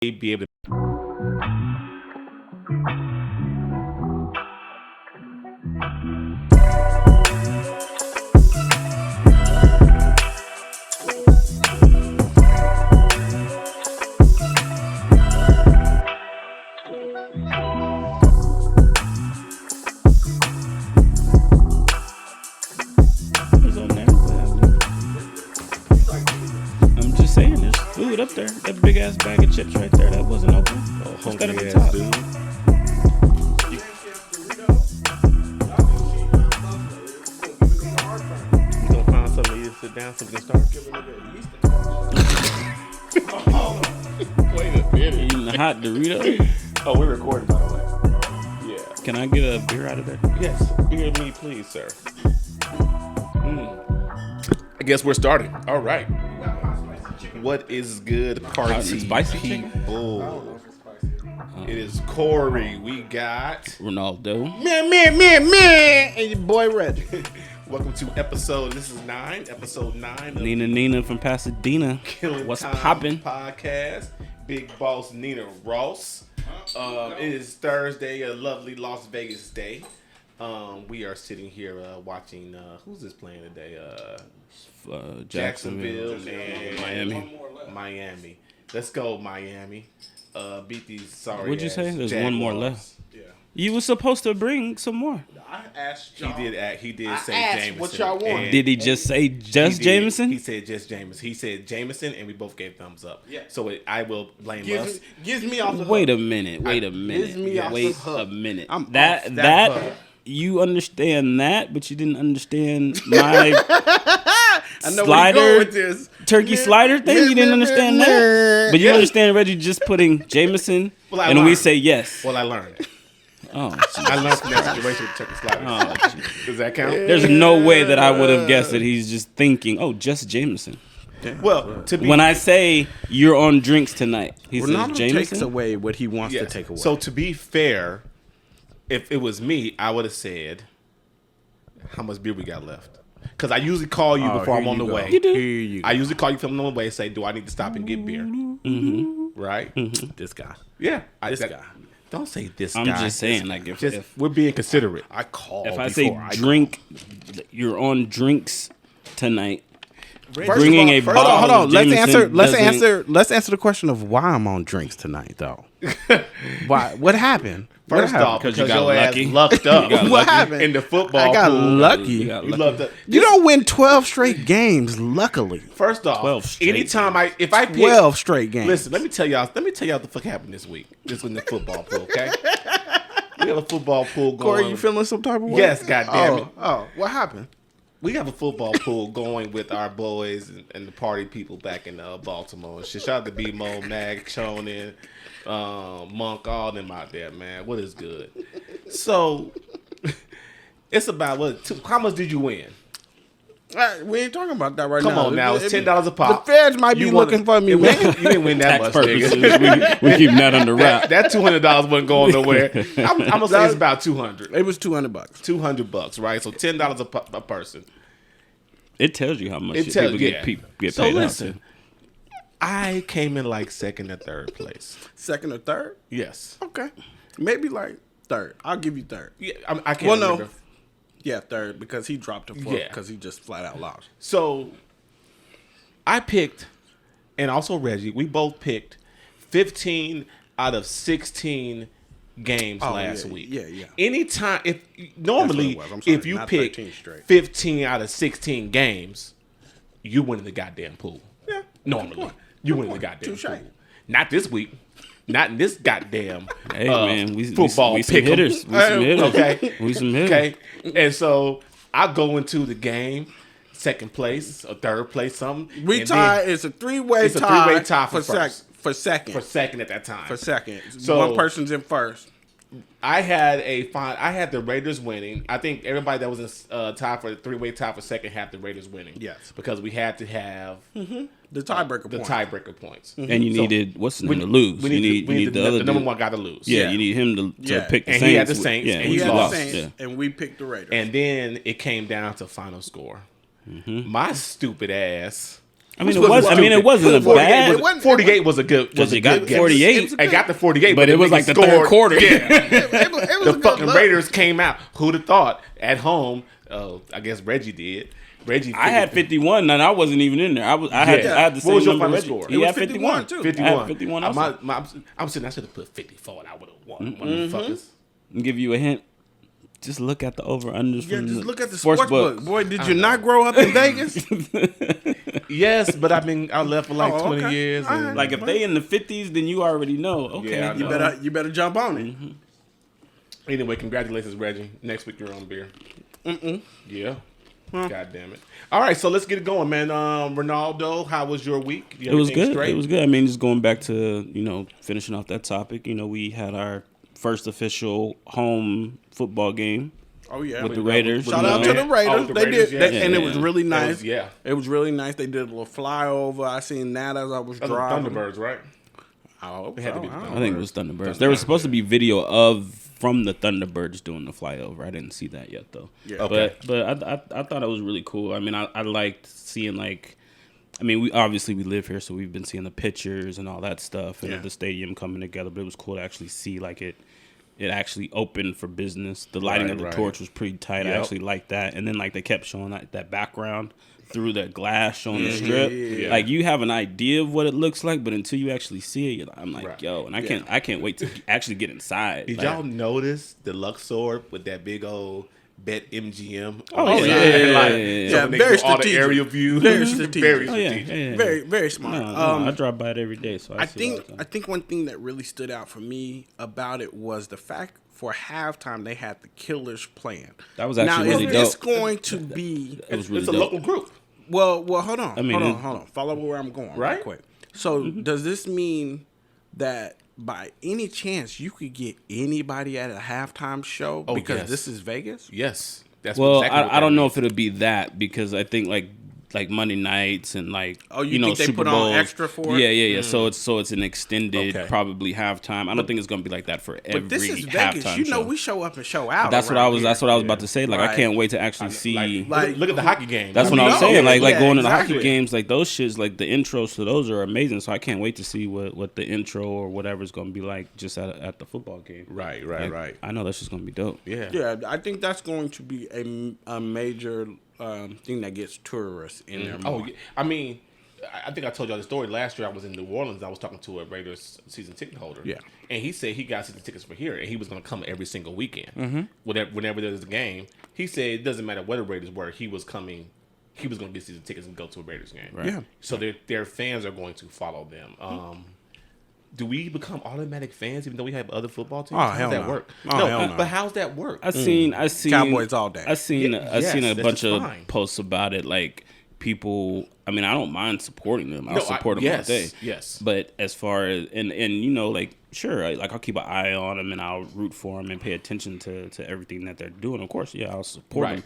be able to. I'm just saying, there's food up there. That big ass bag of chips right there, that wasn't open. What's that at the top? Dude. You gonna find something to sit down so we can start? Wait a minute. Eating the hot Dorito. Oh, we're recording, by the way. Yeah. Can I get a beer out of there? Yes. Hear me, please, sir. I guess we're starting. All right. What is good, party Spicy chicken? people? It is Corey. We got Ronaldo. Man, and your boy Reggie. welcome to episode. This is episode 9 of Nina from Pasadena. Killing What's Tyme poppin'? podcast. Big boss Nina Ross. It is Thursday, a lovely Las Vegas day. We are sitting here watching. Who's this playing today? Jacksonville and Miami. Let's go, Miami. Beat these sorry. What'd you say? ass There's Jaguars. one more left. Yeah. You were supposed to bring some more. I asked y'all. He did I say asked Jameson. what y'all want. and Did he just say he just did. Jameson? He said just Jameson. He said Jameson, and we both gave thumbs up. Yeah. So I will blame us. Gives me off the Wait hook. a minute. Wait a minute. me off Wait the hook. a minute. I'm off that that hook. you understand that, but you didn't understand my I know where you slider going with this. turkey slider thing. You didn't understand that, but you understand Reggie just putting Jameson, Well, I and we learned. say yes. Well, I learned. Oh, I learned from that situation with Turkey Sliders. oh, Does that count? there's no way that I would have guessed that he's just thinking, oh, just Jameson. Well, to be When I say you're on drinks tonight, he says Ronaldo takes Jameson. away what he wants yes. to take away. So to be fair, if it was me, I would have said, "How much beer we got left?" Because I usually call you before I'm on the way. You do. Here you go. I usually call you from on the way and say, "Do I need to stop and get beer?" Mm-hmm. Right? This guy. Yeah. This guy. Don't say this I'm guy. just saying, like if We're being considerate. I call. if I say drink, you're on drinks tonight. First bringing of all, a first bottle of all, hold on. of Let's Jameson doesn't- Let's answer the question of why I'm on drinks tonight, though. Why? What happened? First off, Because because you got your lucky. ass lucked up. You got What lucky. happened? In the football I got pool. lucky. You got You lucky. loved it. You don't win 12 straight games. Luckily, First off, 12 straight anytime if I pick 12 straight games. Listen, let me tell y'all what the fuck happened this week. Just in the football pool, okay? We have a football pool going. Corey, you feeling some type of way? Yes, goddamn it. Oh, what happened? We have a football pool going with our boys and the party people back in Baltimore. Shout out to B-Mo, Mag, Chonin, Monk, all them out there, man. What is good? So, it's about how much did you win? We ain't talking about that right Come now. on now, it's $10 a pop. The feds might be You wanna- looking for me, You man. didn't win that Tax much, purposes, nigga. we keep that under wrap. That $200 wasn't going nowhere. I'm gonna say it's about $200. It was $200. $200, right? So $10 a person. It tells you how much It tells people you. get So paid listen, I came in like second or third place. Second or third? Yes. Okay. Maybe like third. I'll give you third. Yeah, I can't Well, no. remember. Yeah, third because he dropped a foot Yeah. because he just flat out lost. So I picked, and also Reggie, we both picked 15 out of 16 games last week. Yeah. Anytime, normally, That's what it was. I'm sorry, if you not pick 13 straight. 15 out of 16 games, you win the goddamn pool. Yeah. Normally, you win the goddamn Touche. pool. Not this week. Not in this goddamn Hey man, we football we some pick 'em. hitters. We some hitters. Okay. We some hitters. Okay, and so I go into the game, second place or third place, something. We and tie. then It's a three-way It's a tie. three-way tie for sec- first. for second. for second at that time. For second. So- One person's in first. I had the Raiders winning. I think everybody that was in tie for the three-way tie for second had the Raiders winning. Yes. because we had to have The tiebreaker the point. tiebreaker points. And you So, needed what's the we- name to lose. We You need need the other number dude. one guy to lose. Yeah, you need him to Yeah. pick the And Saints. he had the Saints, Yeah, and And he he had lost. the Saints, Yeah. and we picked the Raiders. And then it came down to final score. My stupid ass I mean, it wasn't a 48 bad. was- 48 was a good. Was a you got good guess. 48. I got the 48, But it was like the scored. third quarter. Yeah, It was the a good fucking look. Raiders came out. Who'd have thought at home? I guess Reggie did. Reggie. I had 51, and I wasn't even in there. I had the What same was your number. final Reggie. score? He It was had 51 too. 51. I had 51 also. I'm sitting. I should have put 54, and I would have won. Motherfuckers. I'll give you a hint. Just look at the over-unders Yeah, from just look at the sports sports book. books. Boy, did you not grow up in Vegas? Yes, but I left for like 20 okay. years. All And, right. Like if they in the 50s, then you already know. Okay, Yeah, I know. You better jump on it. Anyway, congratulations, Reggie. Next week you're on beer. Yeah. God damn it. All right, so let's get it going, man. Ronaldo, how was your week? It was Everything good. straight? It was good. I mean, just going back to finishing off that topic. We had our first official home football game Oh yeah, with the Raiders. Shout out to the Raiders. the They Raiders, did, yeah. and it was really nice. was- It was really nice. They did a little flyover. I seen that as I was That was driving. Thunderbirds, right? Oh, It had to be the I don't I know. think it was Thunderbirds. There was supposed to be video from the Thunderbirds doing the flyover. I didn't see that yet though. Yeah. Okay. But I thought it was really cool. I mean, I liked seeing we obviously we live here, so we've been seeing the pictures and all that stuff and Yeah. the stadium coming together. But it was cool to actually see it actually opened for business. The lighting Right, of the right. torch was pretty tight. I Yep. actually liked that. And then they kept showing that background through the glass showing the strip. Yeah. Like you have an idea of what it looks like, but until you actually see it, I'm like, Right. yo, and I can't wait to actually get inside. Did Like, y'all notice the Luxor with that big old Bet MGM? Oh, on the yeah, side? yeah, yeah, Like, yeah, yeah. so Yeah, when they very do all the strategic. aerial view. Very strategic. Very Oh yeah, strategic. yeah. Very, very smart. No, I drive by it every day, so I see it all the I time. think one thing that really stood out for me about it was the fact for halftime they had the Killers playing. That was actually now, really is this dope. going to be? It was really It's a dope. local group. Well, hold on. I mean, hold on. Follow where I'm going, Right? real quick. So, Mm-hmm. does this mean that by any chance you could get anybody at a halftime show Oh, because yes. this is Vegas? Yes. That's Well, exactly what I that don't know means. if it'll be that because I think like Monday nights and Oh, you think they Super put on Bowls. extra for it? Yeah. So it's an extended Okay. probably halftime. I don't think it's gonna be like that for every But this is halftime Vegas. You know, show. we show up and show out. That's what I around was. here. That's what I was about to say. Like I Right. can't wait to actually see. Like, look at the hockey game. That's what I I was know. saying. Like Yeah, going to the exactly. hockey games, like those shits, like the intros to those are amazing. So I can't wait to see what the intro or whatever is gonna be like just at the football game. Right. Like, I know that's just gonna be dope. Yeah. Yeah, I think that's going to be a major thing that gets tourists in there more. Oh, yeah. I mean, I think I told y'all the story. Last year I was in New Orleans. I was talking to a Raiders season ticket holder. Yeah. And he said he got season tickets for here, and he was going to come every single weekend. Whenever there was a game. He said it doesn't matter what the Raiders were. He was coming. He was going to get season tickets and go to a Raiders game. Right. Yeah. So their fans are going to follow them. Do we become automatic fans even though we have other football teams? Oh, How's hell that no. work? Oh, hell no. But how's that work? I seen Cowboys all day. I seen Yeah, I seen yes, a that's bunch just of fine. posts about it. Like people, I mean, I don't mind supporting them. I'll No, support them yes, all day. yes. But as far as and like sure, I'll keep an eye on them and I'll root for them and pay attention to everything that they're doing. Of course, yeah, I'll support Right. them.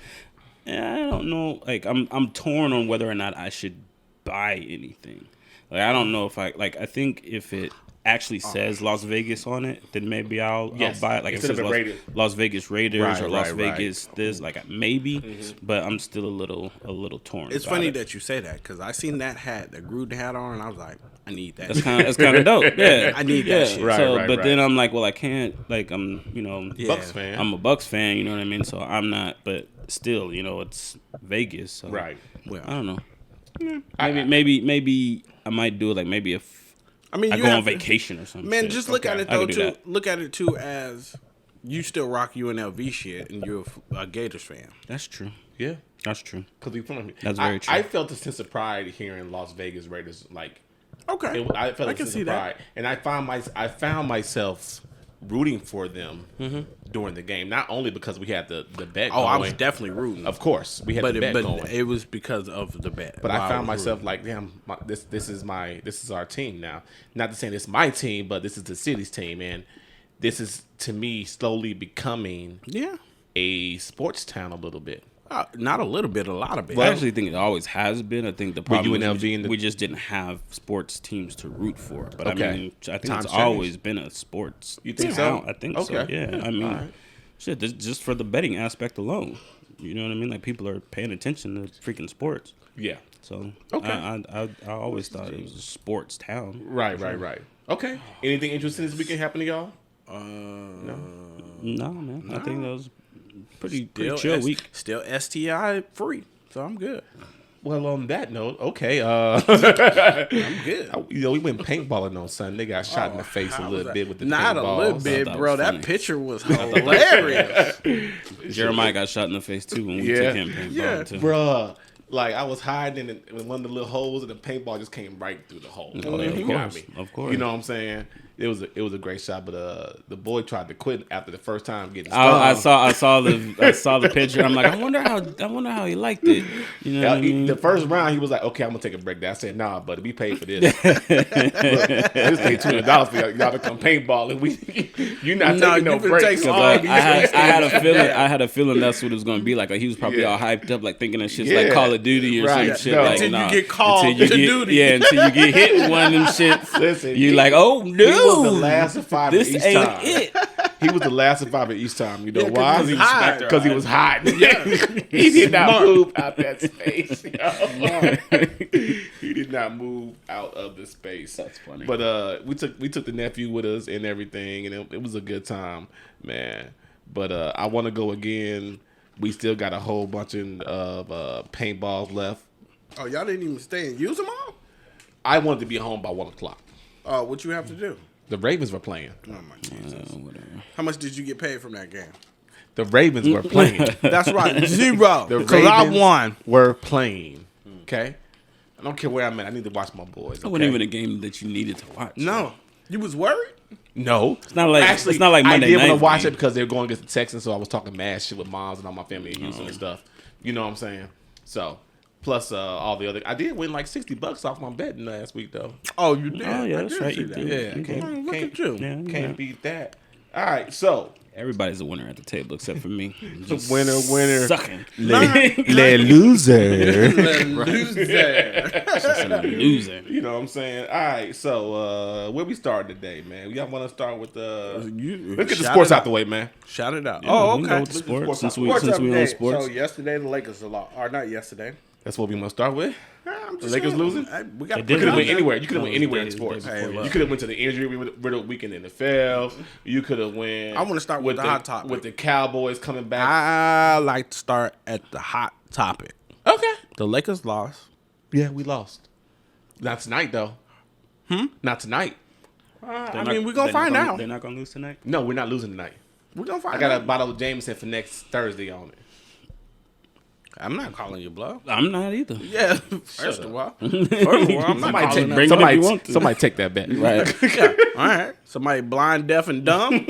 And I don't know. Like I'm torn on whether or not I should buy anything. Like I don't know if I think if it actually says Las Vegas on it, then maybe I'll Yes. buy it. Like if it Instead says of a Raiders. Las Vegas Raiders Right, or Las right, right. Vegas this, like maybe, but I'm still a little torn. It's about funny it. that you say that because I seen that hat, the Gruden hat on, and I was like, I need that. That's kind of dope. Yeah, I need that shit. Right, So, right, but right. then I'm like, well, I can't. Like I'm, Yeah. Bucks fan. I'm a Bucks fan. You know what I mean? So I'm not. But still, it's Vegas. So Right. Well, I don't know. Maybe I might do it. Like maybe if I mean, I you go on have to- vacation or something. Man, just look at it I though could do too. that. Look at it too as you still rock UNLV shit, and you're a Gators fan. That's true. Yeah. That's true. Because we from That's very true. I felt a sense of pride hearing Las Vegas Raiders. Like, Okay, I felt a can sense see of that. pride, and I found myself rooting for them during the game. Not only because we had the bet. Oh, I going. was definitely rooting. Of course, we had but the bet going. it was because of the bet. But why I found was myself rooting. like, damn, this is our team now. Not to say it's my team, but this is the city's team, and this is to me slowly becoming yeah, a sports town a little bit. not a little bit, a lot of it. I actually think it always has been. I think the problem is UNLV and the- we just didn't have sports teams to root for. But Okay. I mean, I think Times it's change. always been a sports. You think town. so? I think Okay. so. Yeah. I mean, All right. Shit, just for the betting aspect alone. You know what I mean? Like people are paying attention to freaking sports. Yeah. So Okay. I always thought it was a sports town. Right. Okay. Anything interesting this weekend happen to y'all? No, man. I think that was pretty Still chill week. Still STI free, so I'm good. Well, on that note, okay. I'm good. We went paintballing on Sunday. Got shot in the face a little bit with the Not paintballs. a little bit, That bro. was That funny. picture was hilarious. Jeremiah got shot in the face too when we took him paintballing too. Bruh. Like, I was hiding in one of the little holes, and the paintball just came right through the hole. Oh, yeah, He of got course, me. of course. You know what I'm saying? It was a great shot, but the boy tried to quit after the first time getting I stung. saw the picture. I'm like, I wonder how he liked it. You know what I mean? The first round, he was like, "Okay, I'm gonna take a break." I said, "Nah, buddy, we paid for this. Look, I just paid $200 for y'all to come paintball, and you're not taking no you break." take some- I had a feeling that's what it was gonna be like. Like he was probably Yeah. all hyped up, like thinking that shit's Yeah. like Call of Duty or Right. some shit. No. Like, Until you nah. get called Until you to get- duty. Yeah, until you get hit with one of them shits. Listen, You like, oh no, he was the last survivor this each ain't time. it. He was the last survivor each time. You know Yeah, 'cause why? he was hiding. Because he was hiding. He did not move out that space. He did not move out of the space. That's funny. But we took the nephew with us and everything, and it was a good time, man. But I want to go again. We still got a whole bunch of paintballs left. Oh, y'all didn't even stay and use them all? I wanted to be home by 1:00. What you have to do? The Ravens were playing. Oh, my Jesus. Whatever. How much did you get paid from that game? The Ravens were playing. That's right, 0. The Because I Ravens won. were playing. Okay? I don't care where I'm at. I need to watch my boys. It Okay? wasn't even a game that you needed to watch. No. You was worried? No. It's not like- it's not like Monday I did want night to watch game. it because they were going against the Texans, so I was talking mad shit with moms and all my family in Houston and stuff. You know what I'm saying? So, plus all the other. I did win like $60 off my betting last week, though. Oh, you did? Oh, yeah, I that's did right, see you that. did. Yeah. Okay. Can't, Look at you. Yeah, can't beat that. All right, so. Everybody's a winner at the table except for me. Just Winner. Sucking. Le loser. Loser. Just a loser. You know what I'm saying? All right, so where we start today, man? Y'all want to start with let's get the sports out the way, man. Shout it out. Yeah, Oh, we can okay. go with the sports since we Sports on update. sports. So yesterday the Lakers lost. Or not yesterday. That's what we want to start with. I'm The just Lakers saying. losing? We got They You did could have lose. went anywhere. You could have No, went it was anywhere the in day- sports. the day before You could have went to the injury riddled weekend in the NFL. You could have went. I wanna start with the hot topic. with the Cowboys coming back. I like to start at the hot topic. Okay. The Lakers lost. Yeah, we lost. Not tonight though. Not tonight. I mean, we're going to find out. They're not going to lose tonight? No, we're not losing tonight. We're going to find I got out. a bottle of Jameson for next Thursday on it. I'm not calling you bluff. I'm not either. Yeah. First of all. I'm not Somebody calling take- bring it if you want to. somebody take that bet. Right. Yeah. All right. Somebody blind, deaf, and dumb?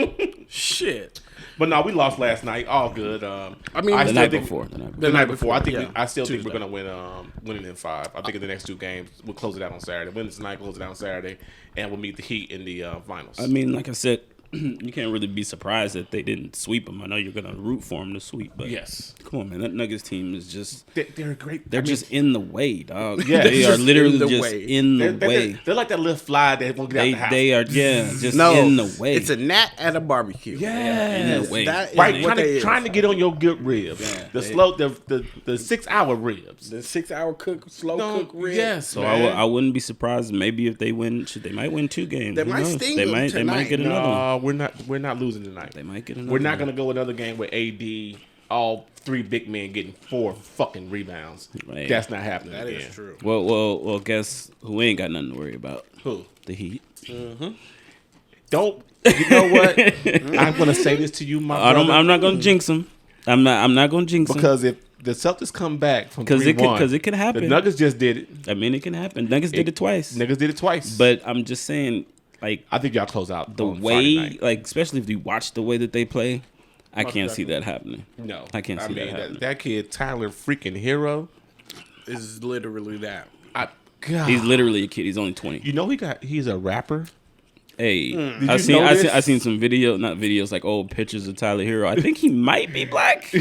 Shit. But no, we lost last night. All good. I mean, The still night think- before. The night before. I think I still think Tuesday. we're gonna win it in 5. I think in the next 2 games we'll close it out on Saturday. Win this tonight, close it out on Saturday, and we'll meet the Heat in the finals. I mean, like I said, you can't really be surprised that they didn't sweep them. I know you're going to root for them to sweep, but yes, come on, man. That Nuggets team is just, they're great. they're just in the way, dog. Yeah, they it's are just literally in the just way. in the way. They're like that little fly that won't get out the house. They are, just No. in the way. It's a gnat at a barbecue. in the way. That is right, what they trying to get on your good ribs. Yeah, the 6-hour ribs. The 6-hour slow cook rib. Yes, So man. I wouldn't be surprised. Maybe if they win, they might win 2 games. They Who might knows? sting They them might tonight. get another one. No, we're not losing tonight. They might get another. We're not one. gonna go another game with AD, all 3 big men getting 4 fucking rebounds. Right. That's not happening That again. is true. Well. Guess who ain't got nothing to worry about? Who? The Heat. Don't. You know what? I'm gonna say this to you, my brother. I'm not gonna jinx them. I'm not gonna jinx them because if the Celtics come back from 'Cause 3-1, it could happen. The Nuggets just did it. I mean, it can happen. Nuggets did it twice. Niggas did it twice. But I'm just saying, like I think y'all close out the on Friday night. way, like especially if you watch the way that they play, I can't see that happening. No, I can't see that happening. That kid Tyler freaking Hero. Is literally that. God, He's literally a kid. He's only 20. You know he's a rapper. Hey, Did I you seen know I this? seen I seen some not videos like old pictures of Tyler Hero. I think he might be black.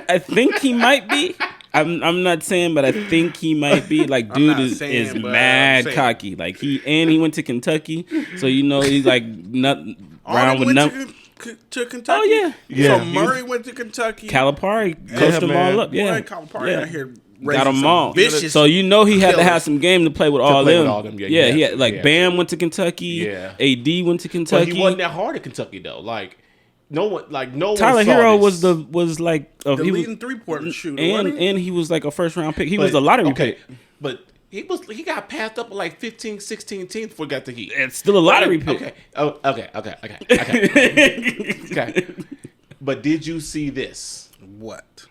I think he might be. I'm not saying, but I think he might be. Like, I'm dude not is saying, but I'm mad saying. cocky. Like he went to Kentucky, so you know he's like not All around they with went num. to to Kentucky. Oh, yeah. Yeah. So Murray went to Kentucky. Calipari coached them man. all up. Yeah, Boy, Calipari out here got raising them some all. vicious So you know he had to killers. have some game to play with all play with them. all them, yeah, Yeah, you he have had to, like you have Bam to. went to Kentucky. Yeah. AD went to But Kentucky. he wasn't that hard at Kentucky though. Like no one, Tyler one saw Hero this. was like the he was, leading 3-point shooter. wasn't he? and he was like a first round pick. He But- was a lottery okay, pick. but he got passed up like 15, 16 teams before he got the Heat. It's still a lottery pick. Okay. Oh, okay. Okay. But did you see this? What?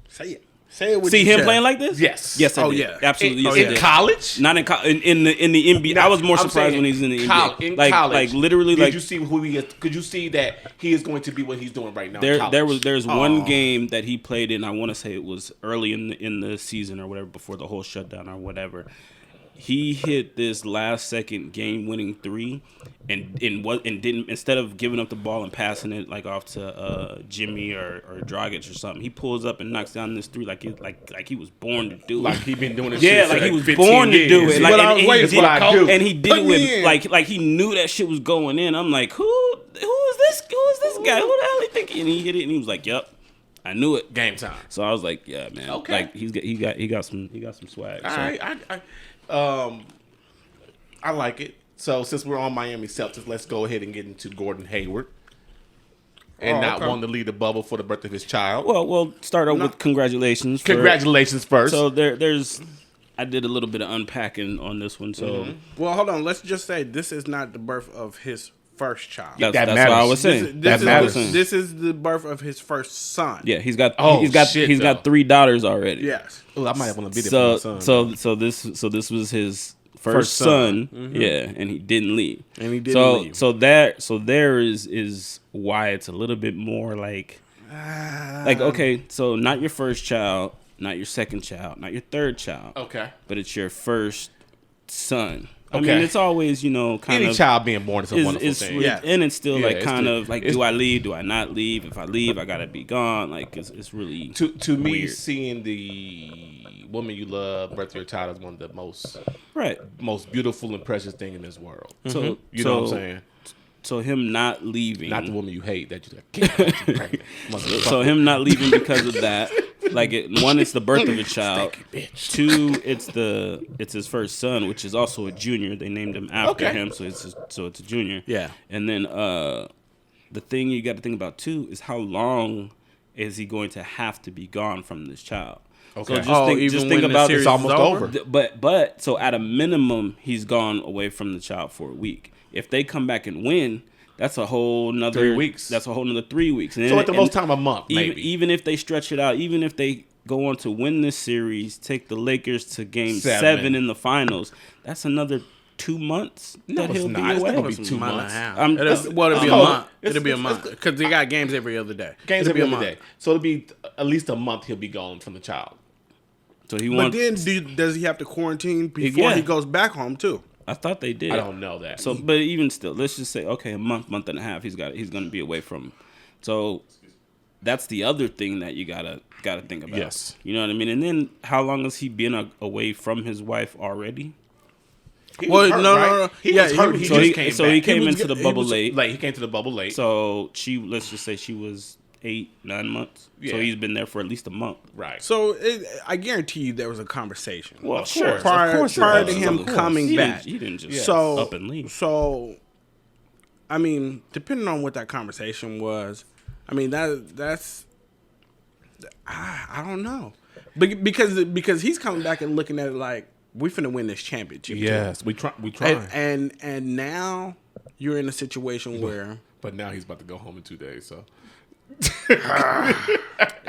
Say it. Say it with See your him chest. playing like this? Yes. Yes, I Oh, did. yeah. Absolutely. Yes, In I did. college? Not in the NBA. I was more I'm surprised saying when he's in the college, NBA. in Like college, literally did like you see who he is? Could you see that he is going to be what he's doing right now? in there's college? one game that he played in. I want to say it was early in the season or whatever, before the whole shutdown or whatever. He hit this last second game winning 3, and didn't, instead of giving up the ball and passing it like off to Jimmy or Dragic or something, he pulls up and knocks down this 3 like he was born to do it. Like he been doing this Yeah, shit like for he was 15 born to years. do it. It's Like, what I and was he waiting did- for. I do. And he did Put it me with in. like he knew that shit was going in. I'm like, who is this? Who is this guy? Who the hell he thinking? And he hit it, and he was like, "Yep, I knew it." Game time. So I was like, "Yeah, man. Okay. Like he got some swag." All So, right. I like it. So since we're on Miami Celtics, let's go ahead and get into Gordon Hayward. And not okay. wanting to leave the bubble for the birth of his child. Well, we'll start out with congratulations. Congratulations first. So there's, I did a little bit of unpacking on this one. So Well, hold on. Let's just say this is not the birth of his first child. that's That what matters. I was saying. That matters. This is the birth of his first son. Yeah, he's got Oh, he's got shit, he's got though. 3 daughters already. Yes. Ooh, I might want to be there for my son. So this was his first First son. son. Yeah, and he didn't leave. And he didn't leave. So there is why it's a little bit more like okay, so not your first child, not your second child, not your third child. Okay. But it's your first son. I Okay. mean, it's always, kind Any of child being born is a wonderful is thing. Yeah. and it's still Yeah, like it's kind the- of like, it's- do I leave? Do I not leave? If I leave, I gotta be gone. Like it's really To me, weird. seeing the woman you love birth your child is one of the right. most beautiful and precious thing in this world. So You know what I'm saying? So him not leaving, Not the woman you hate that you can't get you pregnant. so him not leaving because of that. Like one, it's the birth of a child. Two, it's his first son, which is also a junior. They named him after Okay. him, so it's a junior. Yeah. And then the thing you got to think about too is how long is he going to have to be gone from this child? Okay. So just think, even just when think the about series it's almost is over. But so at a minimum, he's gone away from the child for a week. If they come back and win, that's a whole nother 3 weeks. That's a whole nother 3 weeks. And So then- at the most time, a month, maybe. even if they stretch it out, even if they go on to win this series, take the Lakers to Game 7. 7 in the finals, that's another 2 months No, that it's he'll not. be It's not away. gonna be 2 months. It'll be a Oh, month. it's- It'll be a it's- month because they got games every other day. Games It'll every be a other month. day. So it'll be at least a month he'll be gone from the child. So he But wants. then, does he have to quarantine before Yeah. he goes back home too? I thought they did. I don't know that. So, but even still, let's just say, okay, a month and a half, he's going to be away from. So that's the other thing that you gotta think about. Yes. You know what I mean. And then how long has he been away from his wife already? He Well, was hurt, no, right? no, no. He Yeah, was he hurt. was- He So just he came so back. he came was into the he bubble was late. Late. He came to the bubble late. So let's just say she was 8-9 months. Yeah. So he's been there for at least a month. Right. So I guarantee you there was a conversation. Well, Of course. prior, Of course it prior was. to him Of course. coming He back. Didn't, he didn't just So up and leave. So, I mean, depending on what that conversation was, I mean that's I don't know, because he's coming back and looking at it like we finna win this championship. Yes, we try. And now you're in a situation where But now he's about to go home in 2 days. So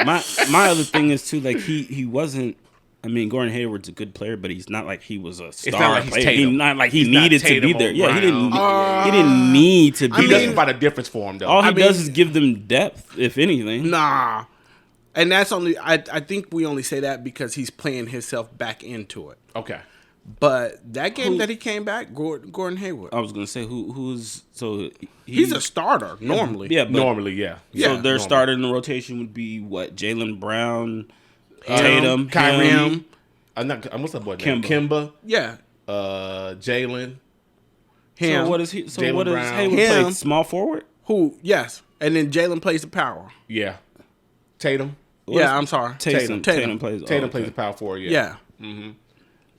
My other thing is too, like he wasn't. I mean, Gordon Hayward's a good player, but he's not like he was a star not like he's player. Tatum. He's not like he He's not needed to be Tatum there. or Yeah, he didn't. Brown. He didn't need to be he there. doesn't provide a difference for him though. All he I does mean- is give them depth, if anything. nah. And that's only I think we only say that because he's playing himself back into it. Okay. But that game that he came back, Gordon Hayward, I was gonna say who's so he's a starter normally. yeah, but, Normally, yeah. So Yeah, their normally. starter in the rotation would be what? Jaylen Brown, Tatum, Kyrie. him. What's that boy Kimba. name? Kimba. Yeah, Jalen. him. So what is he? So Jaylen what is Brown. Hayward Him. play? Small forward. Who? Yes, and then Jalen plays the power. Yeah. Tatum. Yeah, I'm sorry. Tatum plays. Tatum plays the power forward. Yeah. And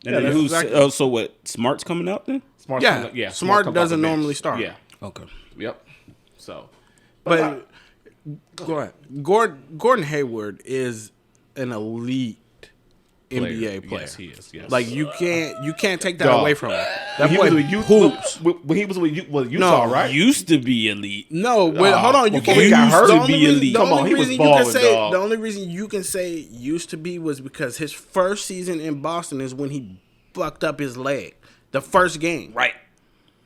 Yeah, then that's who's exactly- so what? Smart's coming out then? Smart. Yeah. Smart comes off doesn't the bench. normally start. Yeah. Okay. Yep. So. But go ahead. Gordon Hayward is an elite NBA player. Yes, he is. Yes. Like you can't take that Dog. away from him. when That he boy was with you, hoops. when he was with Utah, right? Used to be elite. No, wait, hold on. You before can't. he got hurt, the to only be reason- elite. the Come on, only he was reason you can balling, say dog. the only reason you can say used to be was because his first season in Boston is when he fucked up his leg. The first game. Right.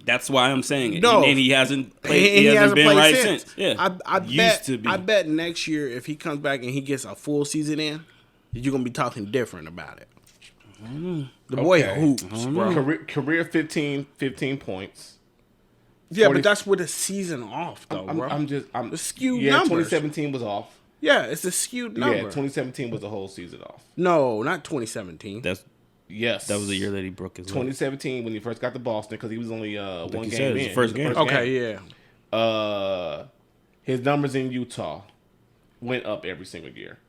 That's why I'm saying it. No. And he hasn't played. And He hasn't been played right since. Yeah. I Used bet. to be. I bet next year if he comes back and he gets a full season in, you're gonna be talking different about it. The boy Okay. hoops, bro. Career 15 points. Yeah, 40 but that's with a season off, though, bro. I'm The skewed yeah, numbers. 2017 was off. Yeah, it's a skewed number. Yeah, 2017 was the whole season off. No, not 2017. Yes, That was the year that he broke his leg. 2017 when he first got to Boston because he was only one you game said, it was in. the first It was game. Okay, yeah. His numbers in Utah went up every single year.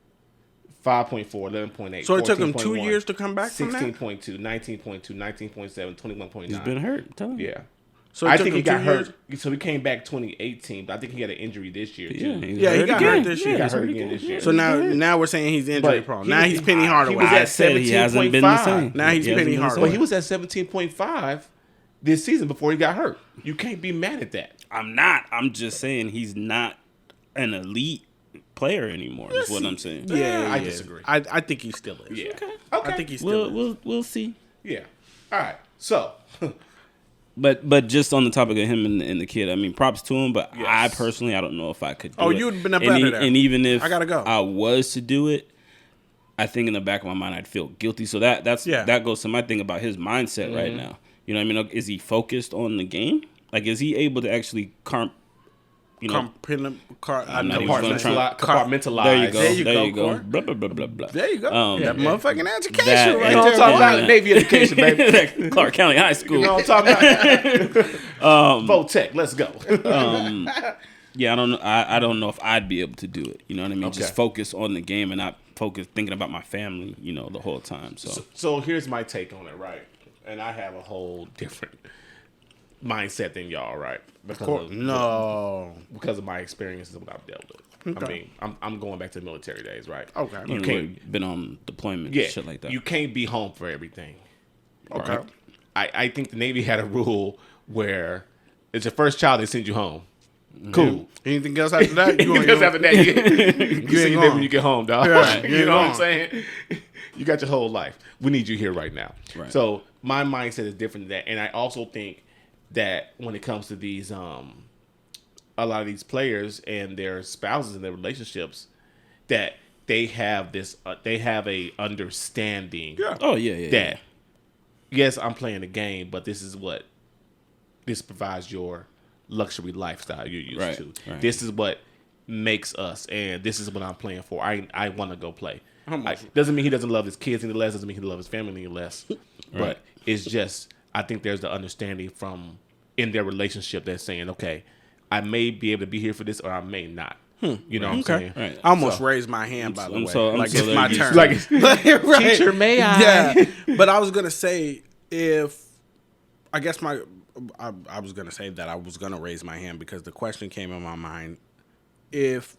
5.4, 11.8. So it took him 2 14.1, years to come back from that? 16.2, 19.2, 19.7, 21.9. He's been hurt. Tell him. Yeah. So it I took think he him got 2 hurt. years? So he came back 2018, but I think he had an injury this year, too. Yeah, he got hurt this year. He got hurt again this year. So now we're saying he's injury But prone. he Now was- he's Penny he Hardaway. was at I said he hasn't been the same. Now he's He hasn't Penny been the Hardaway. But same. he was at 17.5 this season before he got hurt. You can't be mad at that. I'm not. I'm just saying he's not an elite player anymore. Is what I'm saying. Yeah, I yeah. disagree. I think he still is. Yeah. Okay. I think he still is. We'll see. Yeah. All right. So, But just on the topic of him and the kid, I mean, props to him. But Yes. I personally, I don't know if I could do Oh, it. you'd been a and, better there. and even if I gotta go. I was to do it, I think in the back of my mind I'd feel guilty. So that goes to my thing about his mindset right now. You know what I mean? Is he focused on the game? Like, is he able to actually compartmentalize. There you go. There you There go, you go. Corey. Blah, blah, blah, blah, blah. There you go. That yeah. motherfucking education That- right You know what I'm there. talking boy. about? Navy education, baby. That Clark County High School. You know what I'm talking about? Votech, let's go. Yeah, I don't know. I don't know if I'd be able to do it. You know what I mean? Okay. Just focus on the game and not focus thinking about my family. You know, the whole time. So here's my take on it, right? And I have a whole different mindset than y'all, right? Because because of my experiences and what I've dealt with. I mean, I'm going back to the military days, right? Okay. you can't- been on deployment, Yeah, shit like that. You can't be home for everything. Okay. I think the Navy had a rule where it's your first child, they send you home. Cool. Anything else after that? Because after that, you see ain't your baby going. when you get home, dog. Yeah, you you ain't know what I'm going. saying? You got your whole life. We need you here right now. Right. So my mindset is different than that, and I also think that when it comes to these, a lot of these players and their spouses and their relationships, that they have this, they have a understanding. Yeah. Oh yeah. That yes, I'm playing the game, but this provides your luxury lifestyle you're used Right, to. right. This is what makes us, and this is what I'm playing for. I want to go play. Almost. Doesn't mean he doesn't love his kids any less. Doesn't mean he loves his family any less. But it's just, I think there's the understanding from in their relationship that's saying, okay, I may be able to be here for this, or I may not. You know what I'm saying? Right. I almost raised my hand, by the I'm way. so like there it's my you turn. go. Like, Right. teacher, may I? Yeah. But I was gonna say I was gonna say that I was gonna raise my hand because the question came in my mind. If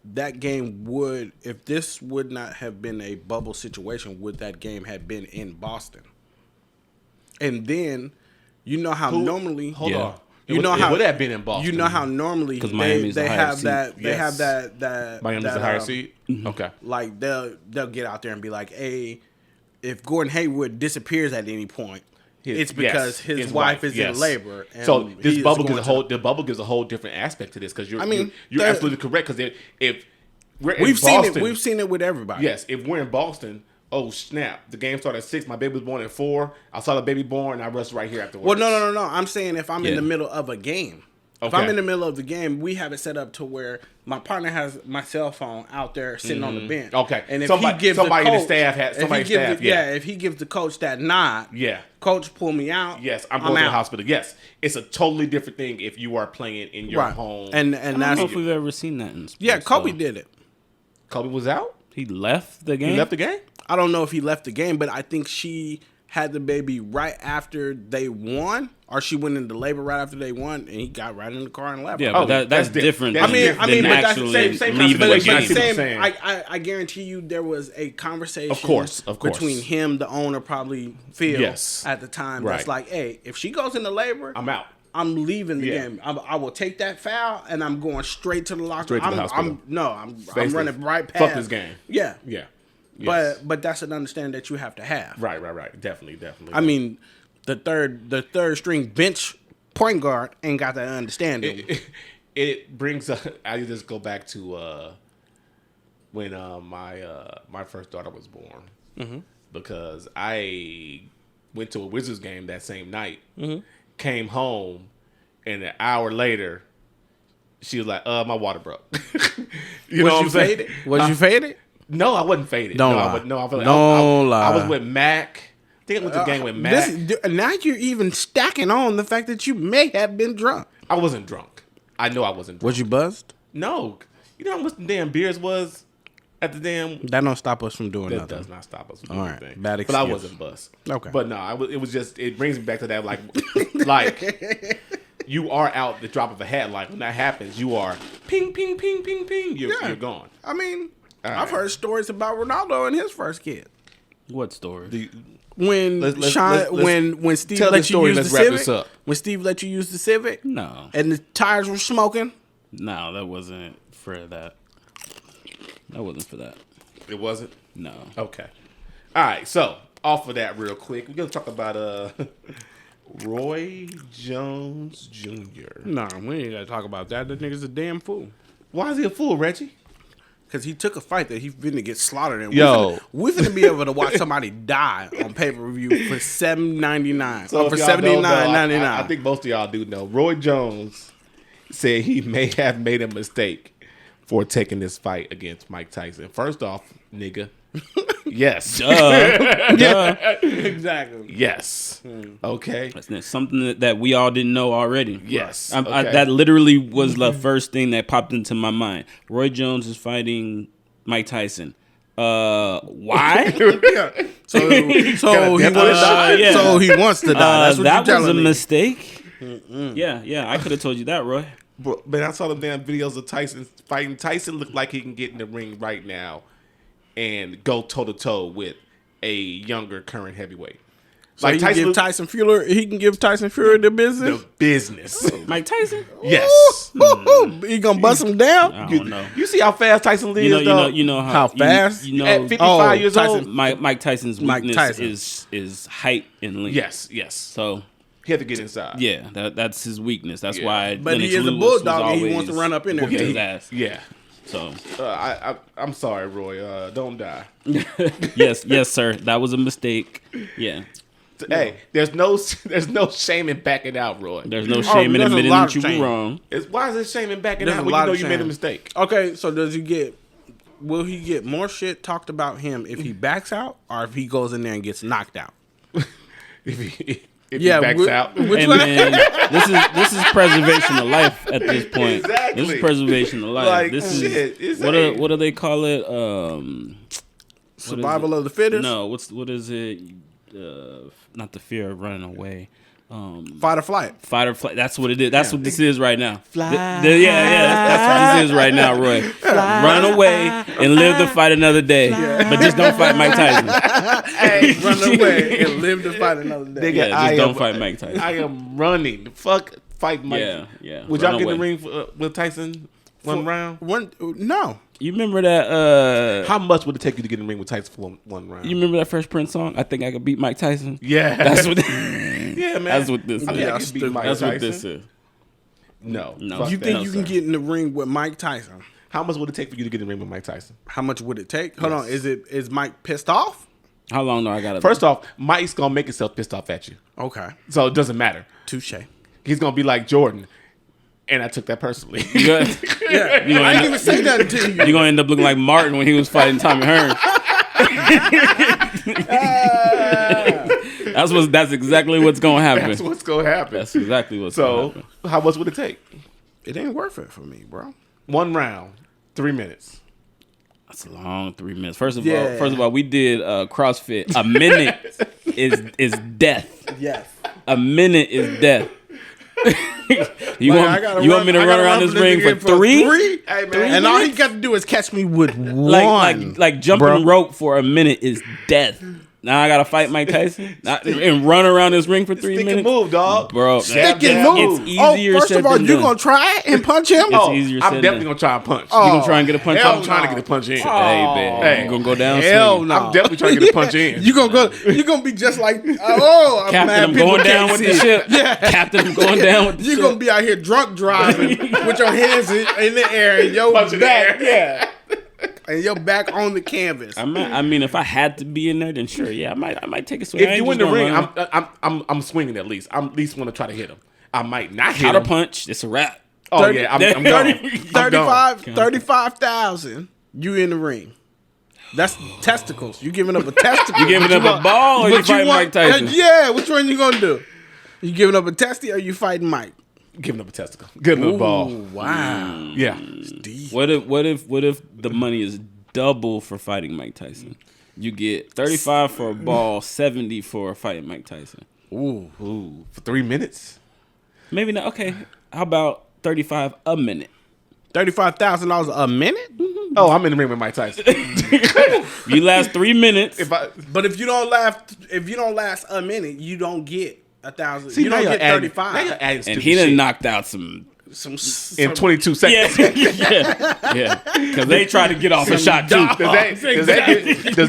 this would not have been a bubble situation, would that game have been in Boston? And then, you know how normally Hold Yeah. on. You It know would- how it would have been in Boston. You know how normally 'Cause they Miami's the higher have seed. that they Yes. have that Miami's that, the higher seed. Okay. like they'll get out there and be like, hey, if Gordon Hayward disappears at any point, it's because his wife is in labor. And So this he is bubble going gives the bubble gives a whole different aspect to this because you're the- absolutely correct because if we're in We've Boston, seen it with everybody. yes, if we're in Boston, oh snap, the game started at 6. My baby was born at 4. I saw the baby born. I rushed right here afterwards. Well, no. I'm saying if I'm in Yeah. the middle of a game, If I'm in the middle of the game, we have it set up to where my partner has my cell phone out there sitting on the bench. Okay. And if Somebody- he gives somebody the in the coach, staff had- somebody if he gives staff, the, yeah. if he gives the coach that nod, Yeah. coach pull me out. Yes, I'm going to the out. hospital. Yes, it's a totally different thing if you are playing in your Right. home. And I don't that's know if we've ever seen that in sports. yeah, Kobe though. did it. Kobe was out. He left the game. He left the game. I don't know if he left the game, but I think she had the baby right after they won, or she went into labor right after they won, and he got right in the car and left. Yeah, Oh, but that's that's different. different. than- I mean, than but that's the actually same leaving concept. the But game. I see what you're saying. I guarantee you there was a conversation Of course. between him, the owner, probably Phil, Yes. at the time. Right. That's like, hey, if she goes into labor, I'm out. I'm leaving the Yeah. game. I will take that foul and I'm going straight to the locker. Straight to the hospital. I'm Basically, running right past. fuck this game. Yeah, Yeah. Yes. but that's an understanding that you have to have. Right. Definitely. I mean, the third string bench point guard ain't got that understanding. it brings up. I just go back to when my first daughter was born, because I went to a Wizards game that same night, came home, and an hour later, she was like, my water broke." You know what I'm saying? Was you faded? No, I wasn't faded. Don't no, lie. I feel like Don't I was lie. with Mac. I think I went to the game with Mac. Now you're even stacking on the fact that you may have been drunk. I wasn't drunk. I know I wasn't drunk. Was you buzzed? No. You know how much the damn beers was at the damn... That don't stop us from doing That nothing. does not stop us from All doing right. anything. Bad But I excuse. wasn't buzzed. Okay. But no, it was just... It brings me back to that, like you are out the drop of a hat. Like, when that happens, you are ping, ping, ping, ping, ping. You're gone. I mean, All I've right. heard stories about Ronaldo and his first kid. What story? When Let's- Sean, let's- when Steve tell let the you story. use Let's the wrap Civic, this up. when Steve let you use the Civic, No, and the tires were smoking. no, that wasn't for that. That wasn't for that. It wasn't? No. Okay. All right. So, off of that real quick, we're going to talk about Roy Jones Jr. No, we ain't gotta talk about that. That nigga's a damn fool. Why is he a fool, Reggie? Because he took a fight that he's finna get slaughtered in. Yo. we finna be able to watch somebody die on pay per view for $7.99. So For if y'all don't know, $79.99. I think most of y'all do know. Roy Jones said he may have made a mistake for taking this fight against Mike Tyson. First off, nigga, yes. Exactly. Yes. Okay. That's something that we all didn't know already. Yes. I, that literally was the first thing that popped into my mind. Roy Jones is fighting Mike Tyson. Why? So he yeah. So he wants to die. That's what that you're was a telling me. mistake. Yeah, I could have told you that, Roy. But I saw them damn videos of Tyson fighting. Tyson looked like he can get in the ring right now and go toe to toe with a younger current heavyweight. So he can give Tyson Fury. He can give Tyson Fury the business. the business. Mike Tyson? Yes. He gonna bust him down. I don't know. You see how fast Tyson lives, though? You know How fast? You know, At 55 years Tyson- old. Mike Tyson's Mike weakness Tyson. is height and length. Yes. So He had to get inside. yeah, that's his weakness. That's Yeah. why. But Lennox he is a Lewis was bulldog and he always wants to run up in there. whooping Yeah, his he- ass. Yeah. So I'm sorry, Roy. Don't die. yes, sir. That was a mistake. Yeah. Hey, there's no shame in backing out, Roy. There's no shame in there's a admitting lot that of you shame. were wrong. Why is it shame in backing There's out a when lot you know of you made a shame. mistake? Okay, so will he get more shit talked about him if he backs out or if he goes in there and gets knocked out? If he Yeah, backs out. which Hey one? man, this is preservation of life at this point. Exactly. This is preservation of life. Like, this shit, is it's what do they call it? Survival of the fittest? No, what is it? Not the fear of running away. Fight or flight. Fight or flight. That's what it is. That's what this is right now. Fly. That's what this is right now, Roy. Run away and live to fight another day, but just don't fight Mike Tyson. Hey, run away and live to fight another day. Nigga, Yeah, just I don't am- fight Mike Tyson. I am running. Fuck, fight Mike. Yeah. Would Run y'all get in the away. ring with Tyson one round? No. You remember that? How much would it take you to get in the ring with Tyson for one round? You remember that Fresh Prince song? I think I could beat Mike Tyson. Yeah, That's what. yeah, man. That's what this I is. think I could beat Mike That's Tyson. what this is. No, No. fuck You that. think No, you can sir. get in the ring with Mike Tyson? How much would it take for you to get in the ring with Mike Tyson? How much would it take? Hold on. Is Mike pissed off? How long do I got to? First off, Mike's gonna make himself pissed off at you, Okay. so it doesn't matter. Touche. He's gonna be like Jordan. And I took that personally. Yeah. I didn't even say that to you. You're gonna end up looking like Martin when he was fighting Tommy Hearns. That's exactly what's gonna happen. That's what's gonna happen. That's exactly what's gonna happen. How much would it take? It ain't worth it for me, bro. 1 round, 3 minutes. That's a long 3 minutes. First of Yeah. all, we did CrossFit. A minute is death. Yes. A minute is death. you Like, want me to run around this ring for three? Hey, man. And all he got to do is catch me with one. Like jumping rope for a minute is death. Now I gotta fight Mike Tyson and run around this ring for 3 Stick minutes. and move, dog. Bro. Stick and move. It's easier First said of all, than you done. gonna try it and punch him? It's easier I'm said definitely than gonna try and punch. You gonna try and get a punch? I'm trying to get a punch in. Hey, man. Hey. You gonna go down Hell swinging. no. I'm definitely trying to get a punch in. You gonna be just like I'm Captain, mad I'm people going down can't with the see it. ship. Captain, I'm going down with the You ship. gonna be out here drunk driving with your hands in the air and your Punch in the back, air. and your back on the canvas. I mean, if I had to be in there, then sure, yeah, I might take a swing. I If ain't you in just the ring, gonna run. I'm swinging at least. I'm at least want to try to hit him. I might not hit Counter him. punch. It's a wrap. Oh yeah, I'm gone. I'm gone. 35,000. You in the ring. That's testicles. You giving up a testicle. You giving up a ball or you fighting Mike Tyson? Yeah, which one you gonna do? You giving up a testy or you fighting Mike? Giving up a testicle. Giving up a ball. Wow. Yeah. What if the money is double for fighting Mike Tyson? You get 35 for a ball, 70 for fighting Mike Tyson. Ooh. For 3 minutes? Maybe not. Okay. How about 35 a minute? $35,000 a minute? Oh, I'm in the ring with Mike Tyson. You last 3 minutes. But if you don't last a minute, you don't get 1,000. See, You don't now get you're adding- 35. now you're adding and stupid he done shit. knocked out some. In 22 seconds. Yeah. Because they tried to get off a shot too. Does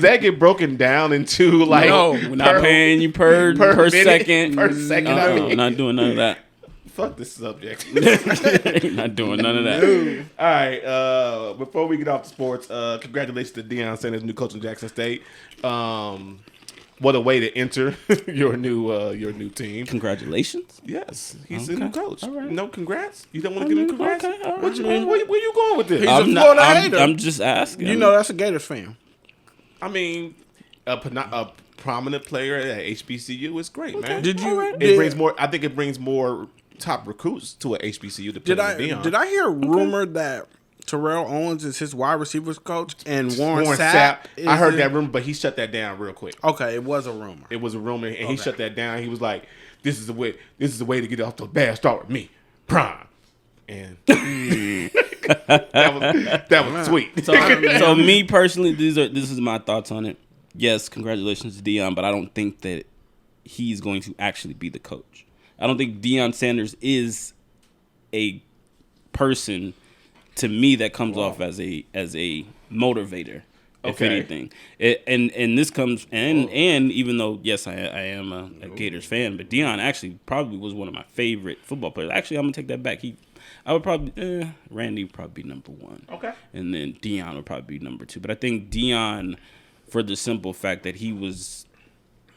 that get broken down into like? No, we're not paying you per minute, second. per second. Not doing none of that. Fuck this subject. Not doing none of that. All right. Before we get off the sports, congratulations to Deion Sanders, new coach in Jackson State. What a way to enter your new team. Congratulations. Yes, he's a new coach. All right. No congrats. You don't want to give him congrats. Okay, all right. Where you going with this? He's a Florida hater. I'm just asking. You know that's a Gators fan. I mean, a prominent player at HBCU is great, man. Did you? It brings more. I think it brings more top recruits to a HBCU. To Did Deion. I hear a rumor that Terrell Owens is his wide receivers coach and Warren Sapp. Sapp? I heard that rumor, but he shut that down real quick. Okay, it was a rumor. It was a rumor, and he shut that down. He was like, "This is the way. This is the way to get off to a bad start with me, Prime." And that was sweet. So me personally, this is my thoughts on it. Yes, congratulations to Deion, but I don't think that he's going to actually be the coach. I don't think Deion Sanders is a person to me that comes off as a motivator, if anything. And this comes and even though yes I am a Gators fan, but Deion actually probably was one of my favorite football players. Actually, I'm gonna take that back. I would probably Randy would probably be number one. Okay. And then Deion would probably be number two. But I think Deion, for the simple fact that he was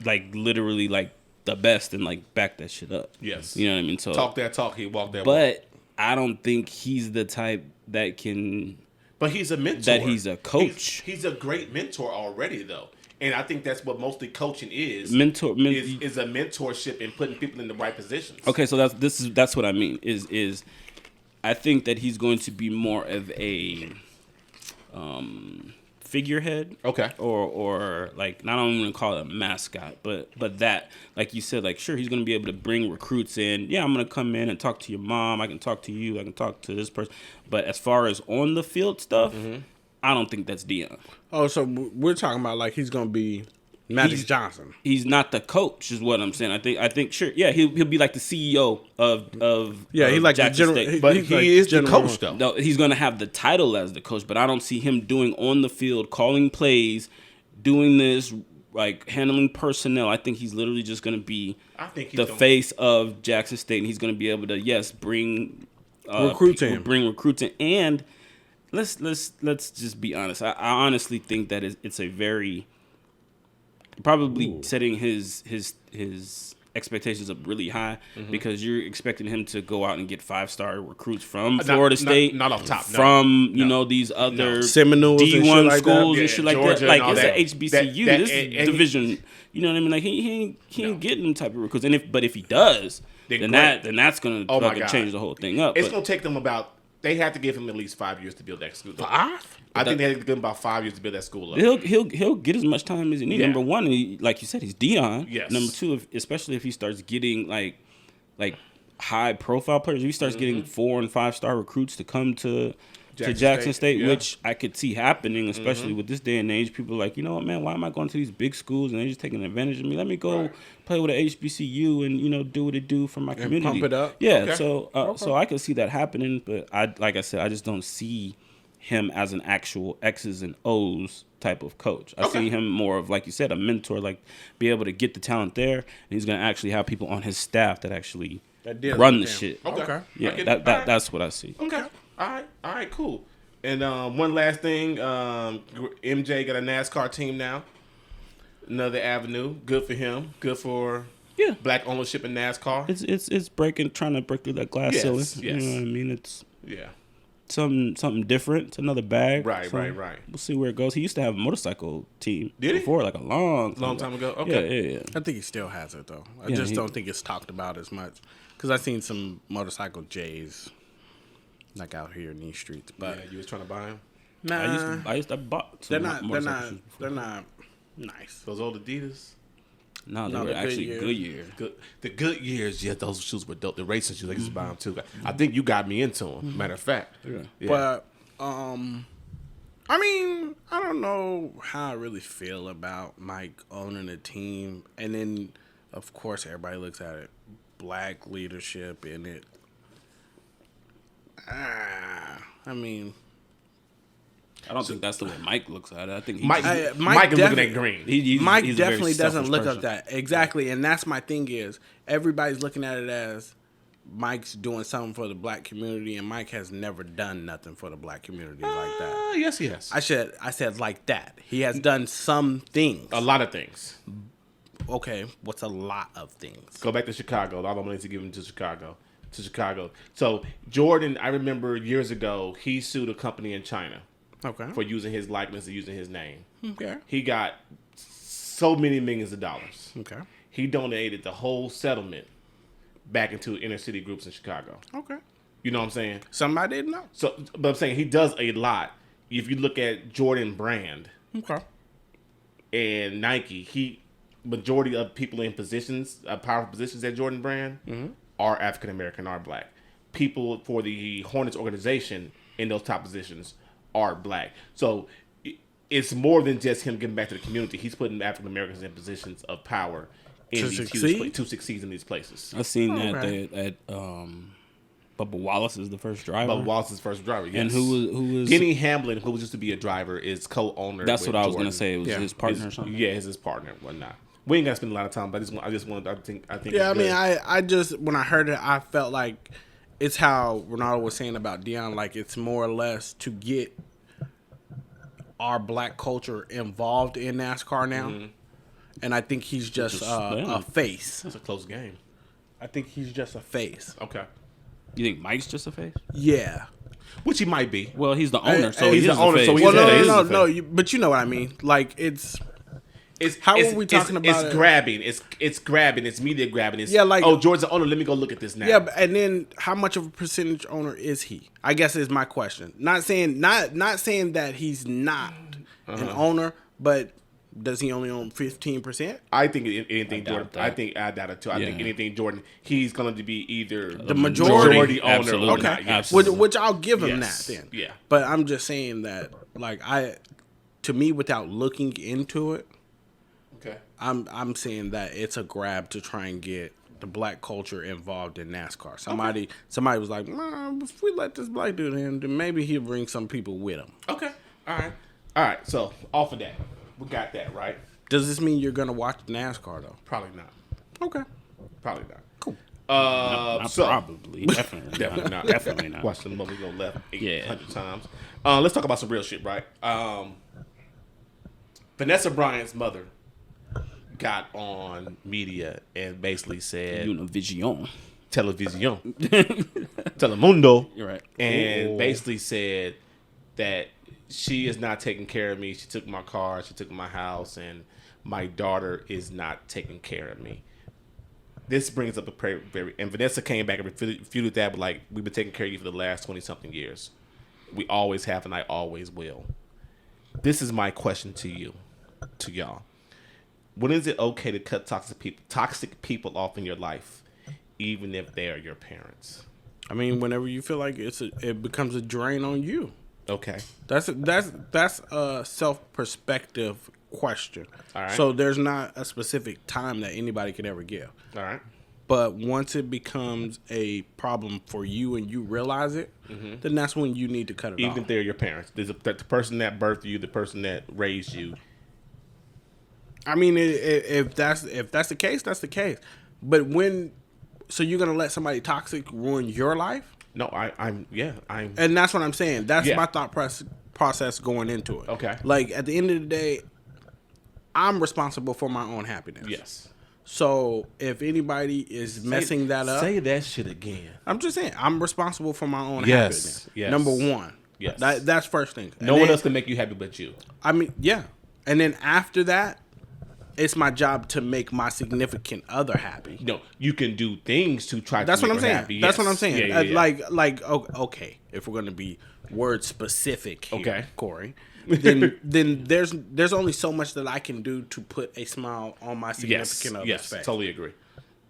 like literally like the best and like back that shit up. Yes. You know what I mean? So Talk that talk, he walk that walk. but I don't think he's the type that can. But he's a mentor. That he's a coach. He's a great mentor already, though, and I think that's what mostly coaching is. Mentor is a mentorship and putting people in the right positions. Okay, so that's what I mean. Is I think that he's going to be more of a figurehead. Okay. Or like, not only going to call it a mascot, but that, like you said, like, sure, he's going to be able to bring recruits in. Yeah, I'm going to come in and talk to your mom. I can talk to you. I can talk to this person. But as far as on the field stuff, I don't think that's Deion. Oh, so we're talking about like he's gonna be Magic Johnson. He's not the coach, is what I'm saying. I think sure, yeah, he'll be like the CEO of He's like Jackson the State. general. But He's he like is the general coach, though. No, he's going to have the title as the coach, but I don't see him doing on the field, calling plays, doing this, like handling personnel. I think he's literally just going to be the face of Jackson State, and he's going to be able to bring recruits in, and let's just be honest. I honestly think that it's a very probably setting his expectations up really high because you're expecting him to go out and get 5-star recruits from Florida State, not off top, from you know these other Seminoles and shit D1 like that. schools Yeah, and shit like Georgia that. Like and all it's that. a HBCU. That- This and is division. You know what I mean? Like he ain't getting them type of recruits. And if he does, then that's gonna Oh my fucking God. change the whole thing up. It's But going to take them about. They have to give him at least 5 years to build that school. 5? I think they have to give him about 5 years to build that school up. He'll get as much time as he needs. Yeah. Number one, like you said, he's Dion. Yes. Number two, especially if he starts getting like high profile players, if he starts getting 4 and 5-star recruits to come to Jackson State, yeah. which I could see happening, especially with this day and age. People are like, you know what, man, why am I going to these big schools and they're just taking advantage of me? Let me go play with a HBCU and do what it do for my community. pump it up. Yeah, Okay. so I could see that happening, but like I said, I just don't see him as an actual X's and O's type of coach. I see him more of, like you said, a mentor, like be able to get the talent there, and he's going to actually have people on his staff that actually deals run with the him. shit. Okay. Yeah, that's what I see. Okay. All right, cool. And one last thing, MJ got a NASCAR team now. Another avenue. Good for him. Good for black ownership in NASCAR. It's trying to break through that glass Yes, ceiling. yes. You know what I mean? It's Yeah. something different. It's another bag. Right. We'll see where it goes. He used to have a motorcycle team Did he? before, like a long Long time ago? Okay. Yeah. I think he still has it though. I Yeah, just don't think it's talked about as much because I've seen some motorcycle J's like out here in these streets. But Yeah, you was trying to buy him? nah, I used to bought they're some not. They're motorcycle not. shoes before. They're not nice. Those old Adidas? No, they No, were the actually Goodyear. Goodyear. Good. The good years, yeah, those shoes were dope. The racing shoes, I used to buy them too. I think you got me into them. Matter of fact. Yeah. But I mean, I don't know how I really feel about Mike owning a team, and then of course everybody looks at it, black leadership in it. I mean, I don't think that's the way Mike looks at it. I think he Mike, just- Mike is looking defi- at green. Mike he's a very definitely doesn't selfish look person. up that exactly, and that's my thing is everybody's looking at it as Mike's doing something for the black community, and Mike has never done nothing for the black community like that. Yes. I said like that. He has done some things. A lot of things. Okay, what's a lot of things? Go back to Chicago. A lot of money to give him to Chicago. So Jordan, I remember years ago, he sued a company in China Okay. for using his likeness and using his name. Okay. He got so many millions of dollars. Okay. He donated the whole settlement back into inner city groups in Chicago. Okay. You know what I'm saying? Somebody didn't know. So, but I'm saying he does a lot. If you look at Jordan Brand Okay. and Nike, majority of people in positions, powerful positions at Jordan Brand, are African American, are black. People for the Hornets organization in those top positions are black. So it's more than just him giving back to the community. He's putting African Americans in positions of power in To these succeed? to succeed in these places. I seen Okay. that at Bubba Wallace is the first driver. But Wallace's first driver, yes. And who was Denny Hamlin, who used to be a driver, is co-owner. That's with what I was Jordan. gonna say. It was Yeah. his partner or something. Yeah, it's his partner and whatnot. We ain't gotta spend a lot of time, but I think. Yeah, I it's mean, good. I just when I heard it, I felt like it's how Ronaldo was saying about Dion. Like it's more or less to get our black culture involved in NASCAR now, and I think he's just a face. It's a close game. I think he's just a face. Okay, You think Mike's just a face? Yeah. which he might be. Well, he's the owner, so he's he's the owner, a face. so he's Well, a no, face. no, no, no. But you know what I mean. Like it's How are we talking about It's it? grabbing. It's grabbing. It's media grabbing. It's, Yeah, like- oh, George's the owner. Let me go look at this now. yeah, and then how much of a percentage owner is he? I guess is my question. Not saying that he's not an owner, but does he only own 15%? I think anything I doubt Jordan. that. I think I doubt it too. I Yeah. think anything Jordan. He's going to be either the majority? owner Absolutely. or Okay. not. Yes. Absolutely. Which I'll give him Yes. that then. Yeah. But I'm just saying that, like, to me, without looking into it, Okay. I'm saying that it's a grab to try and get the black culture involved in NASCAR. Somebody was like, if we let this black dude in, then maybe he'll bring some people with him. Okay. All right. So off of that, we got that right. Does this mean you're gonna watch NASCAR though? Probably not. Okay. Probably not. Cool. Not So probably, definitely, definitely not. not. Definitely not. Watch the movie go left 800 Yeah. times. Let's talk about some real shit, right? Vanessa Bryant's mother got on media and basically said Univision. Television, Telemundo, You're right. and basically said that she is not taking care of me. She took my car, she took my house, and my daughter is not taking care of me. This brings up a very, and Vanessa came back and refuted that, but like, we've been taking care of you for the last 20-something years. We always have, and I always will. This is my question to you, to y'all. When is it okay to cut toxic people off in your life, even if they are your parents? I mean, whenever you feel like it becomes a drain on you. Okay. That's a self-perspective question. All right. So there's not a specific time that anybody could ever give. All right. But once it becomes a problem for you and you realize it, then that's when you need to cut it off. Even if they're your parents. There's the person that birthed you, the person that raised you. I mean, if that's the case, that's the case. But so you're gonna let somebody toxic ruin your life? No, I'm. And that's what I'm saying. That's Yeah. my thought process going into it. Okay. Like, at the end of the day, I'm responsible for my own happiness. Yes. So if anybody is messing that up, say that shit again. I'm just saying I'm responsible for my own Yes, happiness. yes. Number one. Yes. That's first thing. No one else can make you happy but you. I mean, yeah. And then after that, it's my job to make my significant other happy. No, you can do things to try That's to what make I'm her saying. happy. That's Yes. what I'm saying. Yeah. Like, okay, if we're gonna be word specific here, Okay. Corey, then there's only so much that I can do to put a smile on my significant other's Yes, face. totally agree.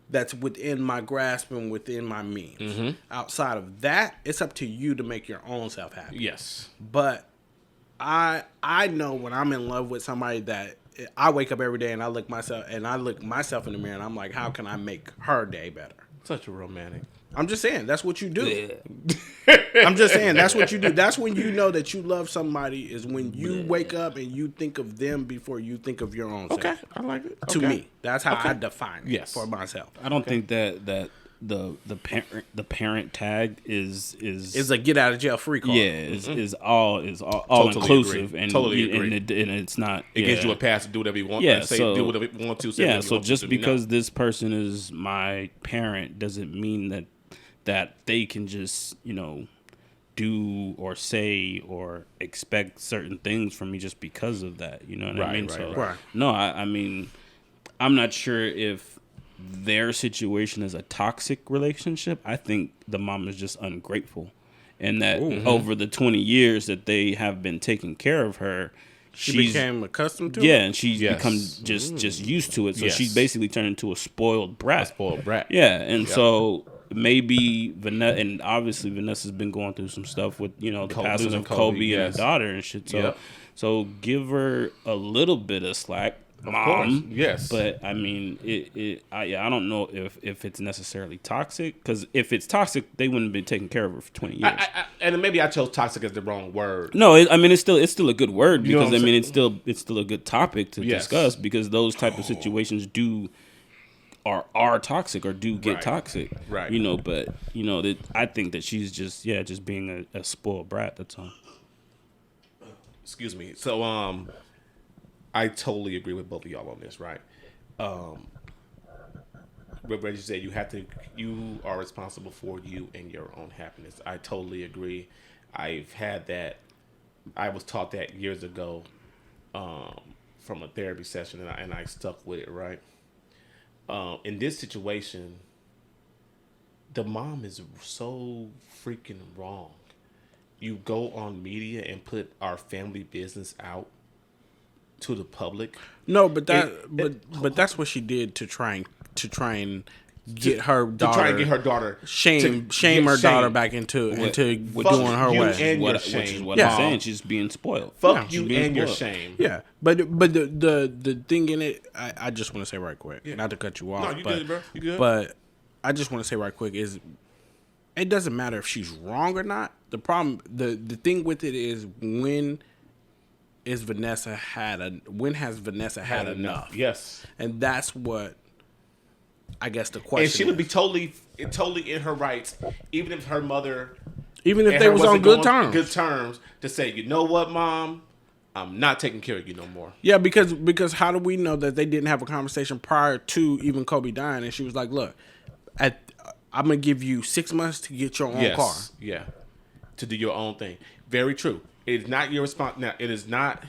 That's within my grasp and within my means. Mm-hmm. Outside of that, it's up to you to make your own self happy. Yes. But I know when I'm in love with somebody that I wake up every day and I look myself in the mirror and I'm like, how can I make her day better? Such a romantic. I'm just saying that's what you do. Yeah. I'm just saying that's what you do. That's when you know that you love somebody, is when you wake up and you think of them before you think of your own self. Okay, I like it. To Okay. me, that's how I define it Yes. for myself. I don't think that the parent tag is It's a get out of jail free card. yeah is all Totally inclusive, agree. and Totally and, agree. and it's not. It gives yeah. you a pass to do whatever you want. Yeah, Say, so- do whatever you want to. Say Yeah, whatever you so want just to. because No. this person is my parent doesn't mean that they can just, do or say or expect certain things from me just because of that. You know what I Right, mean? right, So right. no, I mean, I'm not sure if their situation is a toxic relationship. I think the mom is just ungrateful, and that over the 20 years that they have been taking care of her, She she's became accustomed to it. yeah, and she's Yes. become just used to it. So Yes. she's basically turned into a spoiled brat. Spoiled brat. Yeah, and so maybe Vanessa, and obviously Vanessa's been going through some stuff with the passing losing of Kobe and yes. her daughter and shit. So Yep. so give her a little bit of slack, Of mom. course, yes. But I mean, I don't know if it's necessarily toxic, because if it's toxic, they wouldn't be taking care of her for 20 years. And maybe I chose toxic as the wrong word. No, I mean it's still a good word, You know because what I I'm mean it's still a good topic to Yes. discuss, because those type of situations are toxic or do get Right. toxic, Right. But that I think that she's just being a spoiled brat. That's all. Excuse me. So I totally agree with both of y'all on this, right? What Reggie said, you are responsible for you and your own happiness. I totally agree. I've had that. I was taught that years ago from a therapy session, and I stuck with it, right? In this situation, the mom is so freaking wrong. You go on media and put our family business out to the public. No, but but that's what she did to try and get her daughter. To try and get her daughter shame her daughter back into doing her you way. and your Which is shame. what Yeah. I'm saying. She's being spoiled. Fuck She's you being and your spoiled. shame. Yeah, but the thing in it, I just want to say right quick, not to cut you off. No, you but, good, bro. You good. But I just want to say right quick is, it doesn't matter if she's wrong or not. The problem, the thing with it is, when has Vanessa had enough? Yes. And that's what I guess the question. And she would be is. totally in her rights, even if her mother Even if and they her was on wasn't good going terms. Good terms to say, you know what, mom, I'm not taking care of you no more. Yeah, because how do we know that they didn't have a conversation prior to even Kobe dying? And she was like, "Look, I'm gonna give you 6 months to get your own car." Yeah, to do your own thing. Very true. It is not your response. Now, it is not.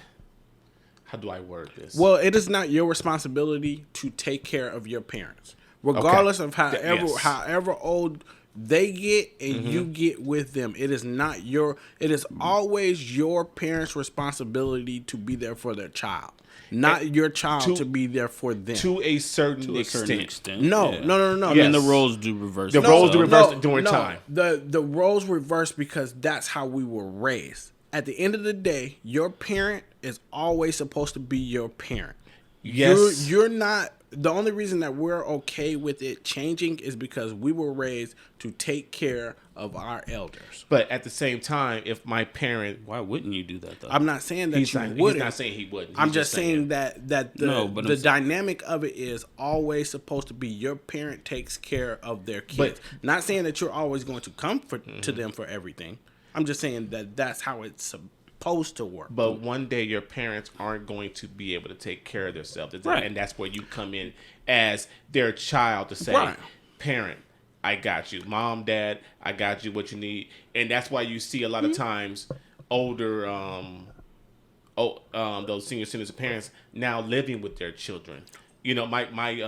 How do I word this? Well, it is not your responsibility to take care of your parents, regardless of however old they get and you get with them. It is not your. It is always your parents' responsibility to be there for their child, not your child to be there for them. To a certain extent. No. I mean, the roles do reverse. The roles do reverse during time. The roles reverse because that's how we were raised. At the end of the day, your parent is always supposed to be your parent. Yes. You're not. The only reason that we're okay with it changing is because we were raised to take care of our elders. But at the same time, if my parent... Why wouldn't you do that, though? I'm not saying that you wouldn't. He's not saying he wouldn't. I'm just saying that the dynamic of it is always supposed to be your parent takes care of their kids. But, not saying that you're always going to come to them for everything. I'm just saying that that's how it's supposed to work. But one day your parents aren't going to be able to take care of themselves. Right. And that's where you come in as their child to say, right. Parent, I got you. Mom, Dad, I got you what you need. And that's why you see a lot of times older, those senior citizen parents now living with their children. You know, my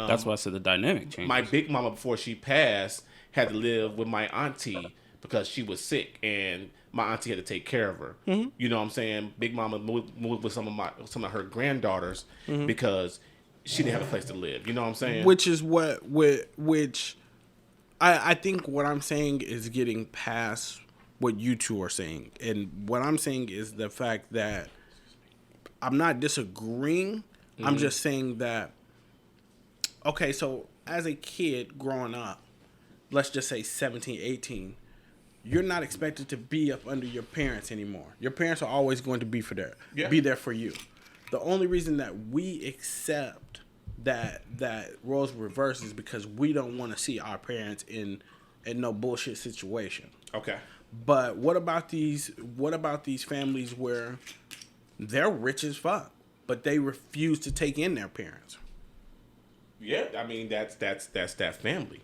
that's why I said the dynamic changes. My big mama, before she passed, had to live with my auntie because she was sick and my auntie had to take care of her. Mm-hmm. You know what I'm saying? Big mama moved with some of her granddaughters because she didn't have a place to live. You know what I'm saying? Which is which I think what I'm saying is getting past what you two are saying. And what I'm saying is the fact that I'm not disagreeing. I'm just saying that, okay, so as a kid growing up, let's just say 17, 18, you're not expected to be up under your parents anymore. Your parents are always going to be be there for you. The only reason that we accept that roles reverse is because we don't want to see our parents in no bullshit situation. Okay. But what about these families where they're rich as fuck, but they refuse to take in their parents? Yeah, I mean that's that family.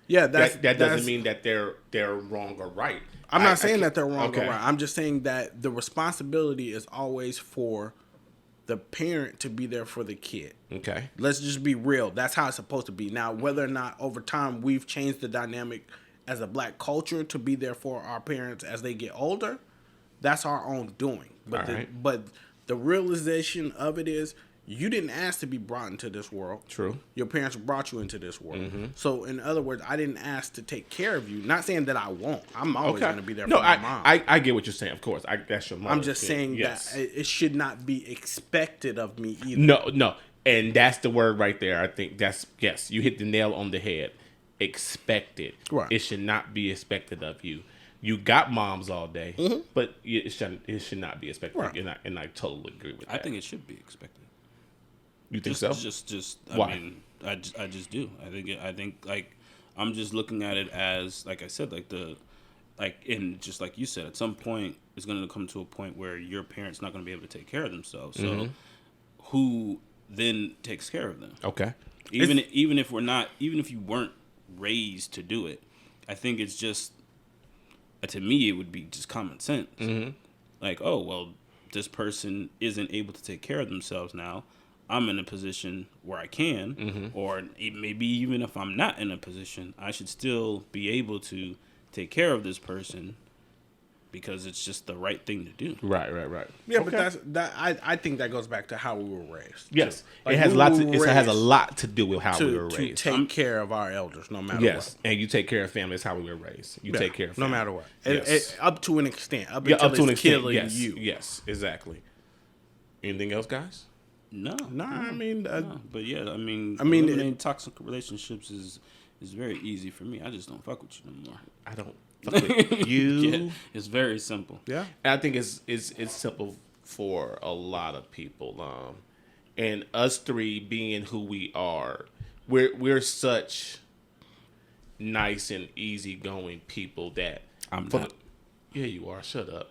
Yeah, that doesn't mean that they're wrong or right. I'm not saying that they're wrong or right. I'm just saying that the responsibility is always for the parent to be there for the kid. Okay. Let's just be real. That's how it's supposed to be. Now, whether or not over time we've changed the dynamic as a black culture to be there for our parents as they get older, that's our own doing. But the realization of it is, you didn't ask to be brought into this world. True. Your parents brought you into this world. Mm-hmm. So, in other words, I didn't ask to take care of you. Not saying that I won't. I'm always going to be there for my mom. I get what you're saying. Of course, that's your mom. I'm just saying that it should not be expected of me either. No. And that's the word right there. I think yes, you hit the nail on the head. Expected. Right. It should not be expected of you. You got moms all day, but it should not be expected. Right. And I totally agree with that. I think it should be expected. You think so? Just. Why? I mean, I just do. I think like I'm just looking at it as, like I said, and just like you said, at some point it's going to come to a point where your parents not going to be able to take care of themselves. So who then takes care of them? Okay. Even if you weren't raised to do it, I think it's just, to me, it would be just common sense. Mm-hmm. Like, oh well, this person isn't able to take care of themselves now. I'm in a position where I can, or maybe even if I'm not in a position, I should still be able to take care of this person because it's just the right thing to do. Right. Yeah, okay. But I think that goes back to how we were raised. Yes, like it has a lot to do with how we were raised. To take care of our elders, no matter what. Yes, and you take care of family is how we were raised. You take care of family. No matter what. Yes. Up to an extent. Up to an extent, killing you. Yes, exactly. Anything else, guys? No. I mean... But yeah, I mean, toxic relationships is very easy for me. I just don't fuck with you no more. I don't fuck with you. Yeah, it's very simple. Yeah. And I think it's simple for a lot of people. And us three being who we are, we're such nice and easygoing people that... Yeah, you are. Shut up.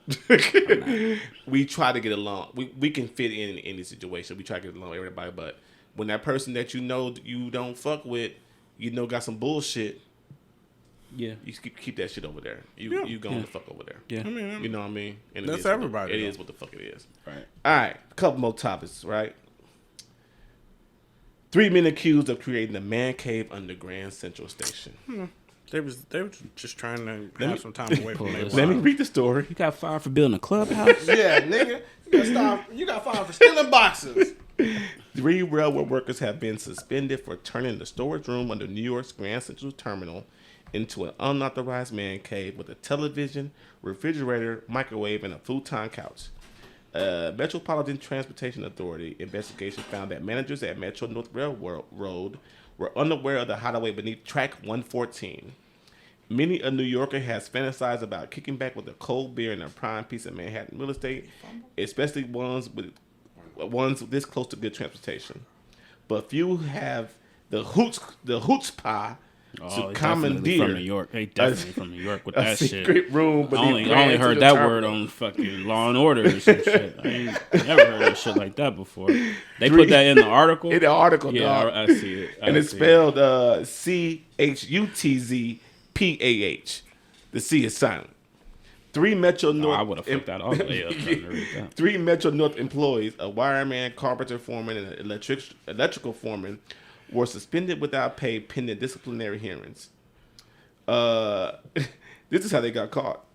We try to get along. We can fit in any situation. We try to get along with everybody. But when that person that you know you don't fuck with, got some bullshit. Yeah. You keep that shit over there. You going to fuck over there. Yeah. I mean, You know what I mean? And that's everybody. It is what the fuck it is. Right. All right. A couple more topics, right? 3 men accused of creating a man cave under Grand Central Station. They was just trying to have some time away from their Let me read the story. You got fired for building a clubhouse? Yeah, nigga. You got fired for stealing boxes. 3 railroad workers have been suspended for turning the storage room under New York's Grand Central Terminal into an unauthorized man cave with a television, refrigerator, microwave, and a futon couch. Metropolitan Transportation Authority investigation found that managers at Metro North Railroad were unaware of the hideaway beneath track 114. Many a New Yorker has fantasized about kicking back with a cold beer and a prime piece of Manhattan real estate, especially ones this close to good transportation. But few have the chutzpah to commandeer from New York. They definitely from New York with a that secret shit. room. I only heard that word on fucking Law and Order or some shit. I ain't never heard of shit like that before. They put that in the article. In the article, yeah, dog. I see it. And it's spelled CHUTZPAH. The C is silent. 3 Metro North. I would have fucked that all the way up. Trying to read that. 3 Metro North employees, a wireman, carpenter foreman, and an electrical foreman, were suspended without pay pending disciplinary hearings. This is how they got caught.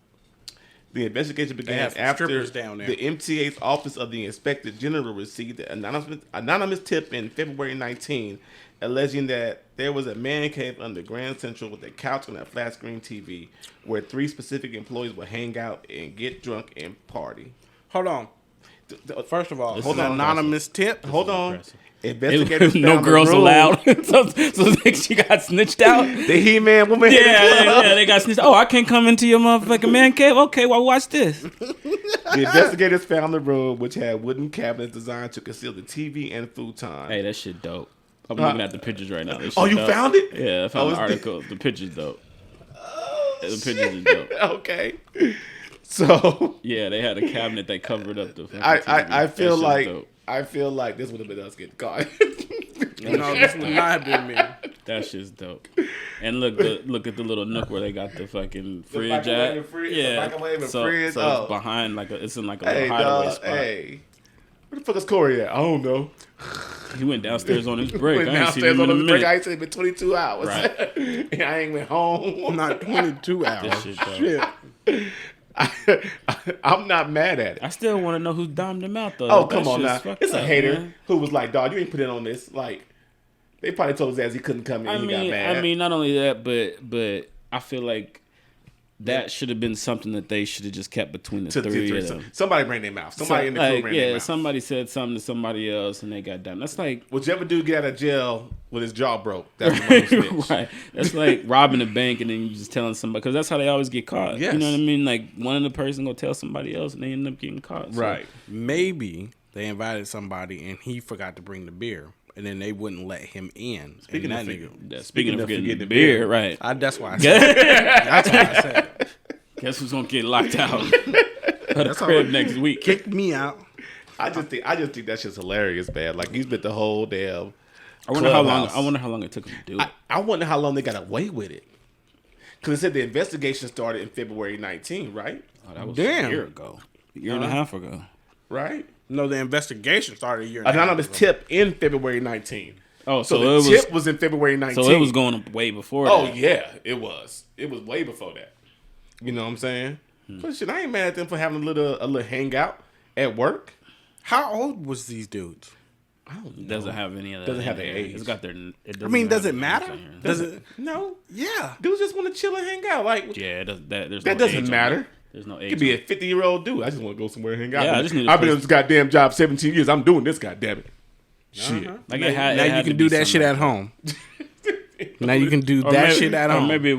The investigation began after down there. the MTA's Office of the Inspector General received an anonymous tip in February 19, alleging that there was a man cave under Grand Central with a couch and a flat screen TV where 3 specific employees would hang out and get drunk and party. Hold on. First of all, This hold is on. Anonymous tip. Hold on. impressive. Investigators No found the girls room. allowed. so she got snitched out. The He-Man woman. Yeah, they got snitched. Oh, I can't come into your motherfucking man cave. Okay, well, watch this. The investigators found the room, which had wooden cabinets designed to conceal the TV and futon. Hey, that shit dope. I'm looking at the pictures right now. Oh, you found it? Yeah, I found the article. The pictures dope. The pictures are dope. Okay. So Yeah, they had a cabinet that covered up the. I feel That shit's like dope. this would have been us getting caught. No, this would not have been me. That shit's dope. And look at the little nook where they got the fucking fridge microwave at. and fridge- the Yeah, microwave and so fridge, so oh. it's behind it's in like a little Hey, hideaway dog. spot. Hey. Where the fuck is Corey at? I don't know. He went downstairs on his break. Went I ain't seen downstairs him in on a his break. I minute. ain't seen him in 22 hours. Right. And I ain't went home. Not 22 hours. This shit dope. Shit. I'm not mad at it. I still want to know who domed him out though. Oh, That come on shit's now. fucked It's a up, hater man. who was like, dog, you ain't put it on this. Like, they probably told his ass he couldn't come in. He got mad. I mean, not only that, but I feel like that should have been something that they should have just kept between the three of them. Somebody ran their mouth. Somebody in the crew ran their mouth. somebody said something to somebody else and they got done. That's like Whichever dude get out of jail with his jaw broke, that's the one who snitched. right. That's like robbing a bank and then you just telling somebody because that's how they always get caught. Yes. You know what I mean? Like one of the person gonna tell somebody else and they end up getting caught. So, Right. Maybe they invited somebody and he forgot to bring the beer, and then they wouldn't let him in. Speaking and of that figure- nigga, yeah, speaking of forgetting getting the the beer, beer. right? that's why I said. That's why I said. Guess who's gonna get locked out? At the crib next week. Kick me out. I just think that's just hilarious, man. Like he's been the whole damn. I wonder Clubhouse. how long it took him to do it. I wonder how long they got away with it. Because it said the investigation started in February 19, right? Oh, that was Damn. a year ago. A year and a half ago. Right? No, the investigation started a year. and a half Anonymous ago. tip in February 19. Oh, So so the it was tip was in February 19. so it was going way before Oh that. yeah, it was. It was way before that. You know what I'm saying? But shit, I ain't mad at them for having a little hangout at work. How old was these dudes? I don't It doesn't have any of that. Doesn't have in their there. age. It's got their. I mean, does it matter? Does it? No, Yeah. dudes just want to chill and hang out. Like Yeah, it does, there's that no doesn't age on matter. it. There's no age. It could be on a 50-year-old dude. I just want to go somewhere and hang out. Yeah, I just need a I've been in place- this goddamn job 17 years. I'm doing this, goddamn it. Shit. Like Now, it had, now it you had can to do be that shit something at like home. Now you can do Or that maybe, shit at or home. maybe it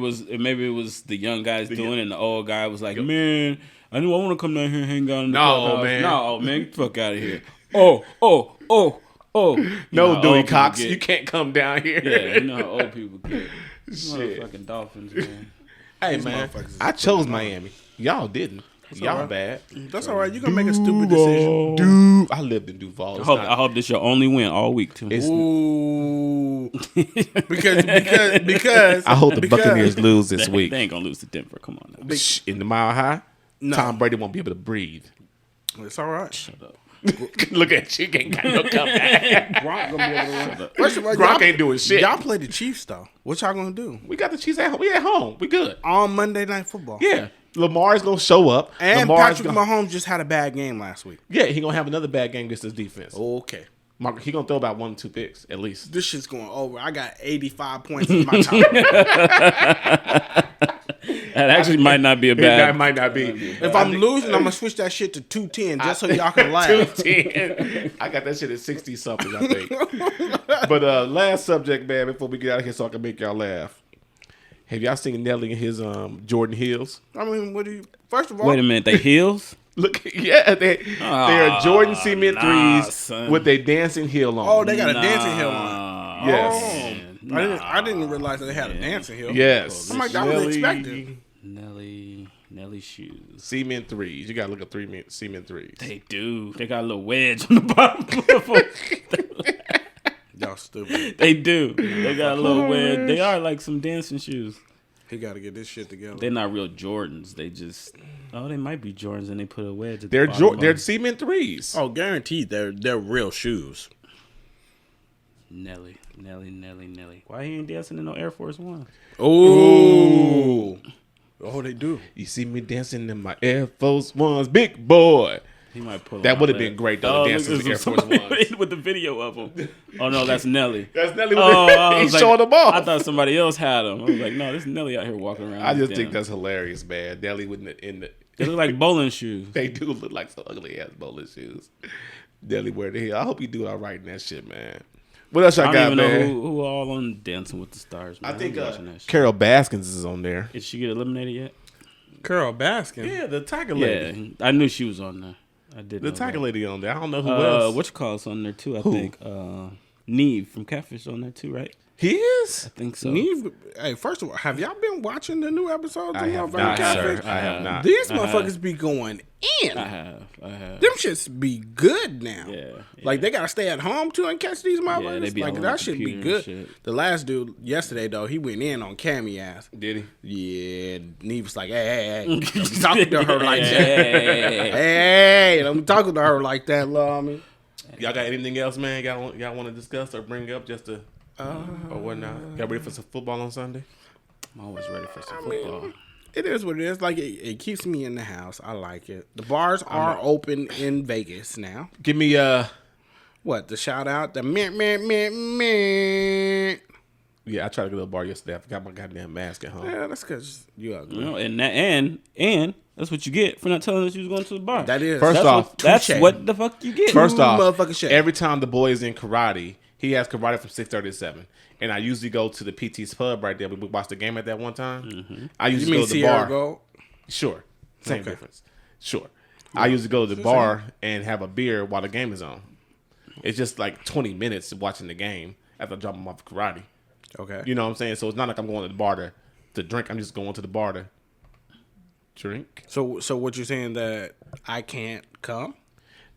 was the young guys doing it, and the old guy was like, "Man, I want to come down here and hang out in the No, clubhouse." man. No, man, get the fuck out of here. Oh. You No, know how Dewey old Cox, people you get. can't come down here. Yeah, you know how old people get. Shit. Motherfucking dolphins, man. Hey These man, motherfuckers is I chose Miami. Y'all didn't. Y'all right. bad. That's all right. You gonna make a stupid decision. Dude, I lived in Duval. I hope this your only win all week too. Ooh, because I hope the Buccaneers lose this week. They ain't gonna lose to Denver. Come on now. In the Mile High, No. Tom Brady won't be able to breathe. It's all right. Shut up. Look at you, ain't got no comeback. Gronk gonna be able to run. First of all, Gronk ain't doing shit. Y'all play the Chiefs though. What y'all gonna do We got the Chiefs at home. We at home. We good. on Monday Night Football? Yeah, Lamar's gonna show up. And Lamar's Patrick Mahomes just had a bad game last week. Yeah, he gonna have another bad game against his defense. Okay. He gonna throw about 1-2 picks at least. This shit's going over. I got 85 points in my top. That actually might not be a bad. That might not be. If I'm losing, I'm gonna switch that shit to 210 just so y'all can laugh. 210. I got that shit at 60 something, I think. But last subject, man, before we get out of here, so I can make y'all laugh. Have y'all seen Nelly in his Jordan Hills? I mean, what do you? First of all, Wait a minute, they heels? Look, yeah, they're Jordan cement threes son. with a dancing heel on. oh, they got a dancing hill on. Yes. Oh, I didn't realize that they had a dancing hill. Yes. I'm like, that was expected. Nelly shoes. Cement threes. You gotta look at cement threes. They do. They got a little wedge on the bottom. Y'all stupid. They do. They got a little wedge. They are like some dancing shoes. He got to get this shit together. They're not real Jordans. They just they might be Jordans and they put a wedge at the They're bottom. they're cement threes. Oh, guaranteed, they're real shoes. Nelly. Why he ain't dancing in no Air Force One? Oh, they do. You see me dancing in my Air Force Ones, big boy. He might pull. That them would out have been there. great though. Dancing in Air Force Ones. With the video of him. Oh no, that's Nelly. That's Nelly. I He's was showing them off. I thought somebody else had him. I was like, no, this is Nelly out here walking around. I just think Damn. that's hilarious, man. Nelly in the They look like bowling shoes. they do look like some ugly ass bowling shoes. Nelly wear the hell. I hope you do all right in that shit, man. What else I I got, don't even man? know who all on Dancing with the Stars. Man. I think I'm watching that shit. Carol Baskins is on there. Did she get eliminated yet? Carol Baskin. Yeah, the Tiger Lady. Yeah, I knew she was on there. I did. The know Tiger that. Lady on there. I don't know who else. What you call us on there too? I Who? think Neve from Catfish on there too, right? He is? I think so. Neve, hey, first of all, have y'all been watching the new episodes? I of have Motherfucking not, Catfish? sir. I have not. These motherfuckers be going in. I have. Them shits be good now. Yeah. Like they gotta stay at home too and catch these motherfuckers. they be like all on that the should be computer and good. shit. The last dude yesterday though, he went in on Cammy ass. Did he? Yeah, Neve was like, hey, don't be talking to her like that. Hey. Hey, don't be talking to her like that, love me. Y'all got anything else, man? Y'all want to discuss or bring up just to or whatnot? Y'all ready for some football on Sunday? I'm always ready for some football. It is what it is. Like it keeps me in the house. I like it. The bars are open in Vegas now. Give me What, the shout out? The meh. yeah. I tried to go to the bar yesterday. I forgot my goddamn mask at home. Yeah, that's because you ugly. You know, and that's what you get for not telling us you was going to the bar. That is. First that's off, what, that's touche. what the fuck you get. First off, motherfucking shit. every time the boy is in karate, he has karate from 6:30 to 7. And I usually go to the PT's pub right there. We watched the game at that one time. Mm-hmm. I You usually mean go to the Sierra bar. Gold? Sure, same Okay. difference. Sure, I usually go to the bar and have a beer while the game is on. It's just like 20 minutes watching the game after I drop them off karate. Okay. You know what I'm saying? So it's not like I'm going to the bar to drink. I'm just going to the bar to drink. So what you're saying that I can't come?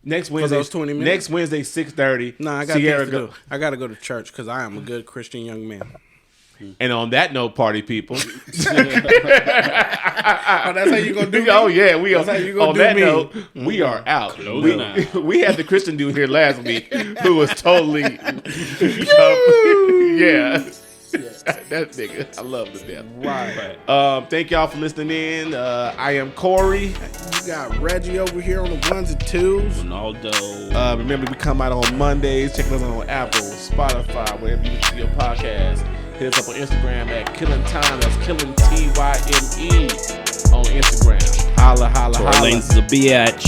Next Wednesday, those 20 minutes? Next Wednesday, 6:30. No, I got Sierra things to go. do. I got to go to church because I am a good Christian young man. And on that note, party people. Oh, that's how you gonna do me? Oh yeah, we are. How you gonna On do that me? note, we are out. Close We had the Christian dude here last week who was totally, yeah. That nigga, I love the death. Right. Thank y'all for listening in. I am Corey. You got Reggie over here on the ones and twos. Ronaldo. Remember, we come out on Mondays. Check us out on Apple, Spotify, wherever you see your podcast. Hit us up on Instagram at Killing Tyme. That's Killing Tyme on Instagram. Holla, holla, Tory holla. Lanez is a bitch.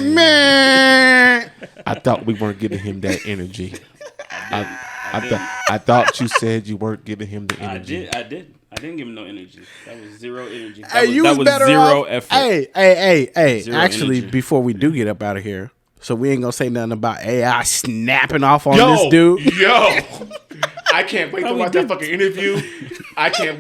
Man. I thought we weren't giving him that energy. I thought you said you weren't giving him the energy. I didn't give him no energy. That was zero energy. Hey, you was better zero off. effort. Hey. Zero Actually, energy. before we do get up out of here, so we ain't gonna say nothing about AI snapping off on Yo, this dude. Yo. I can't wait to watch that fucking interview. I can't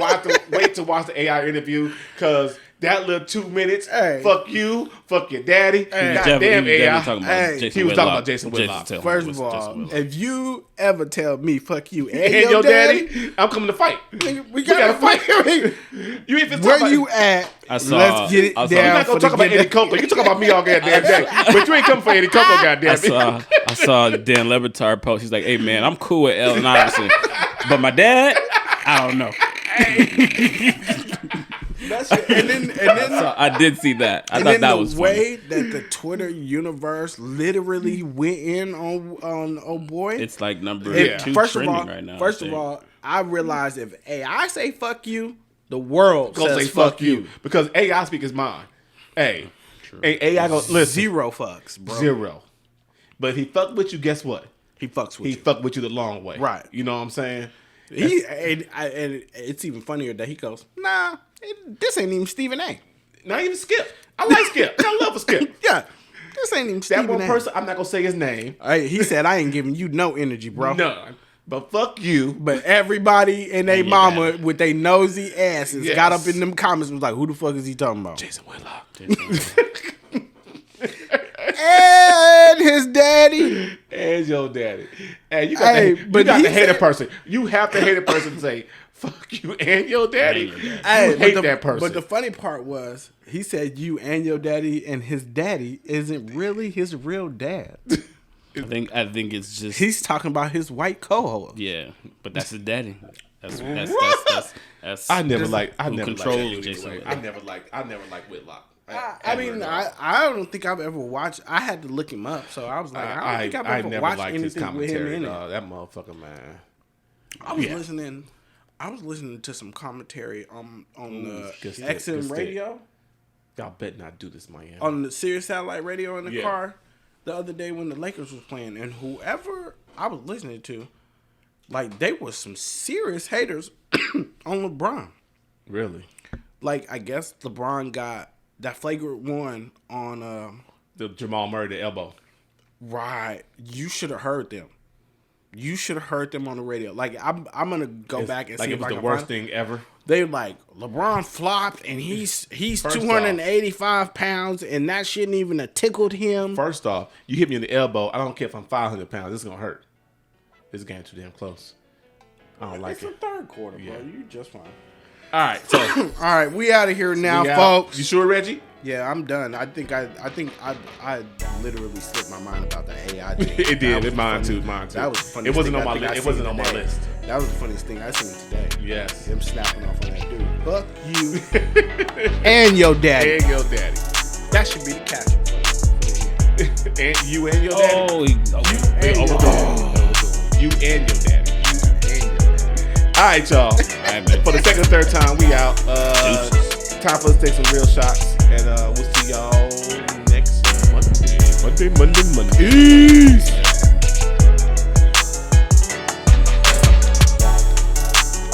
wait to watch the AI interview because that little 2 minutes. Hey. Fuck you. Fuck your daddy. Hey. Goddamn AI. He was talking about Jason Whitlock. First of all, if you ever tell me fuck you and, And your daddy, I'm coming to fight. we gotta fight. You ain't finna talk Where about you at? Let's get it down. You're not gonna talk about Eddie Coco. You talk about me all goddamn day, but you ain't coming for Eddie Coco, goddamn it. I saw Dan Lebertard post. He's like, "Hey man, I'm cool with Allen Iverson, but my dad, I don't know." And then I did see that. I and thought then that the was way funny. that the Twitter universe literally went in on oh boy. It's like number Yeah. 2 First of trending all, right now. first of all, I realized if AI say fuck you, the world Gonna says say fuck you because AI speak his mind. Hey, AI go listen. Zero fucks, bro. Zero. But if he fuck with you, guess what? He fucks with He you. fuck with you the long way. Right. You know what I'm saying? And it's even funnier that he goes, nah, this ain't even Stephen A. Not even Skip. I like Skip. I love a Skip. Yeah, this ain't even That Stephen one A. person, I'm not gonna say his name. He said, I ain't giving you no energy, bro. None. But fuck you. But everybody and they your mama daddy. with they nosy asses Yes. got up in them comments and was like, who the fuck is he talking about? Jason Whitlock. And his daddy. And your daddy. And you got, Hey, to, but you got he to hate a said- person. You have to hate a person to say, fuck you and your daddy. And your daddy. Hey, You hate but that person. But the funny part was, he said you and your daddy, and his daddy isn't really his real dad. I think it's just He's talking about his white co-host. yeah, but that's his daddy. That's I never liked controls that Jason anyway. Whitlock. I never liked Whitlock. I mean, I don't think I've ever watched. I had to look him up, so I was like, I don't think I've ever never watched liked his anything with him commentary. in it. That motherfucker, man. I was listening. I was listening to some commentary on the good stick, XM good stick. radio, Y'all bet not do this, Miami. on the Sirius satellite radio in the Yeah. car the other day when the Lakers was playing, and whoever I was listening to, like they was some serious haters on LeBron. Really? Like I guess LeBron got that flagrant one on The Jamal Murray, the elbow. right. You should have heard them. You should have heard them on the radio. Like I'm gonna go back and like see it if was I the can worst find. thing ever. They like LeBron flopped and he's First 285 pounds and that shouldn't even have tickled him. First off, you hit me in the elbow. I don't care if I'm 500 pounds. This is gonna hurt. This game too damn close. I don't like It's it. the third quarter, bro. Yeah. You just fine. All right, so All right, we out of here now, we out. folks. You sure, Reggie? Yeah, I'm done. I think I literally slipped my mind about the AI thing. It did. That was Mine funny. too. Mine too. That was the funniest It wasn't thing on I my think I list. It seen wasn't on my today. list. That was the funniest thing I seen today. Yes. Him snapping off on that dude. Fuck you and your daddy. And your daddy. That should be the caption for the year. And you and your daddy. Oh, You and your daddy. All right, y'all. For the second or third time, we out. Time for us to take some real shots, and we'll see y'all next Monday. Monday. Peace.